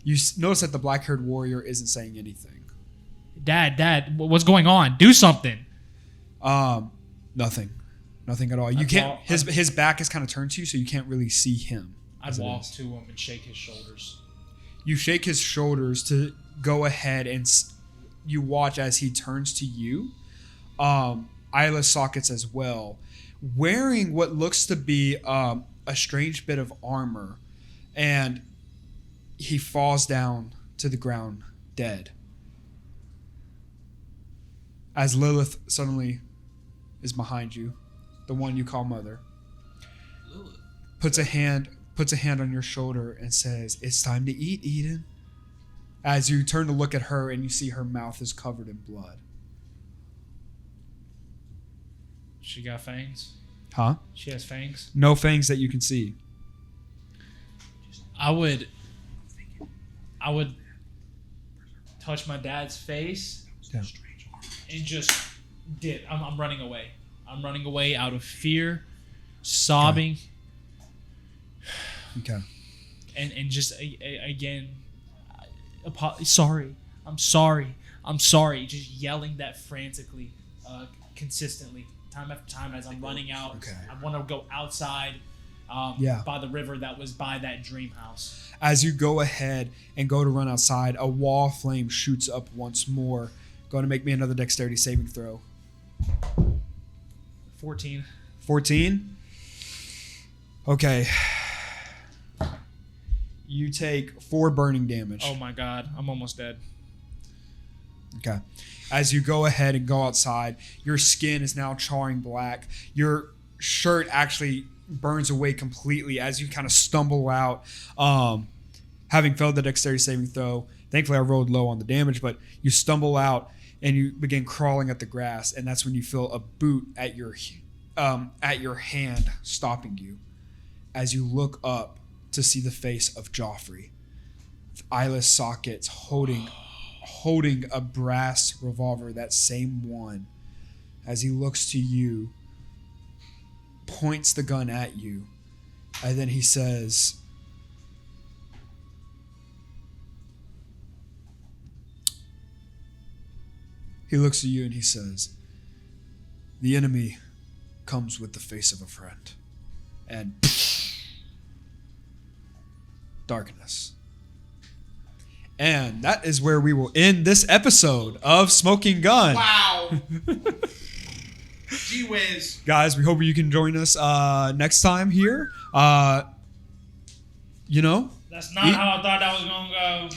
You notice that the black-haired warrior isn't saying anything. Dad, what's going on? Do something. Nothing at all. You can't. His back is kind of turned to you, so you can't really see him. I'd walk to him and shake his shoulders. You shake his shoulders to go ahead, and you watch as he turns to you. Eyeless sockets as well, wearing what looks to be a strange bit of armor, and he falls down to the ground dead. As Lilith suddenly is behind you, the one you call mother, Lilith puts a hand on your shoulder and says, "It's time to eat, Eden." As you turn to look at her and you see her mouth is covered in blood. She got fangs? Huh? She has fangs? No fangs that you can see. I would touch my dad's face and just dip. I'm running away. I'm running away out of fear, sobbing. Okay. And just again, sorry. I'm sorry. Just yelling that frantically, consistently, time after time as I'm running out. Okay. I want to go outside by the river that was by that dream house. As you go ahead and go to run outside, a wall of flame shoots up once more. Going to make me another dexterity saving throw. 14. 14? Okay. You take 4 burning damage. Oh my god, I'm almost dead. Okay. As you go ahead and go outside, your skin is now charring black. Your shirt actually burns away completely as you kind of stumble out, having failed the dexterity saving throw. Thankfully, I rolled low on the damage, but you stumble out and you begin crawling at the grass, and that's when you feel a boot at your hand stopping you. As you look up to see the face of Joffrey, with eyeless sockets, holding a brass revolver, that same one. As he looks to you, points the gun at you, and then he says, he looks at you and he says, "The enemy comes with the face of a friend." And darkness. And that is where we will end this episode of Smoking Gun. Wow. Gee whiz. Guys, we hope you can join us next time here. That's not how I thought that was going to go.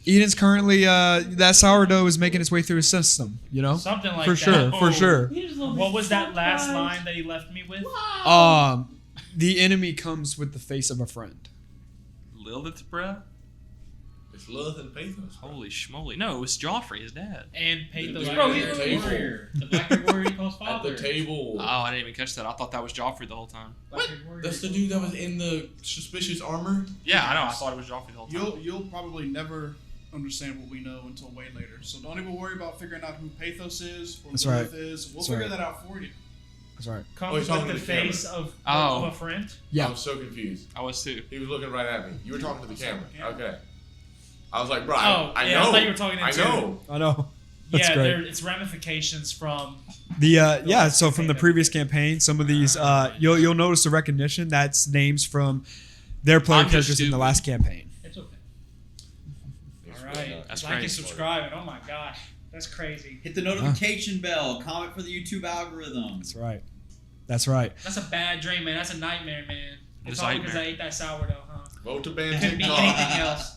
Eden's currently that sourdough is making its way through his system, Something like for that. For sure. What was that last line that he left me with? The enemy comes with the face of a friend. Lilith's bruh? It's Lilith and Pathos. Holy schmoly. No, it's Joffrey, his dad. And Pathos. Bro, he's the warrior. The black warrior he calls At father. the table. Oh, I didn't even catch that. I thought that was Joffrey the whole time. What? That's the dude that was in the suspicious armor? Yeah, I know. I thought it was Joffrey the whole time. You'll probably never understand what we know until way later. So don't even worry about figuring out who Pathos is or That's Lilith right. is. We'll That's figure right. that out for you. That's right. Comes he's with talking the to the camera. face of Oh. a friend. Yeah. I was so confused. I was too. He was looking right at me. You were talking to the camera. camera. Okay. I was like, bro, Oh, I yeah, know. I thought you were talking to I two. know. I know. That's Yeah, great. it's ramifications from. So from the previous campaign, some of these you'll notice the recognition. That's names from their player I'm just characters in the stupid. last campaign. It's okay. It's All right. right. That's Like and crazy. subscribe. Oh my gosh, that's crazy. Hit the notification bell. Comment for the YouTube algorithm. That's right. That's right. That's a bad dream, man. That's a nightmare, man. It's It's all nightmare. because I ate that sourdough, huh? Vote to ban It could be TikTok. anything else.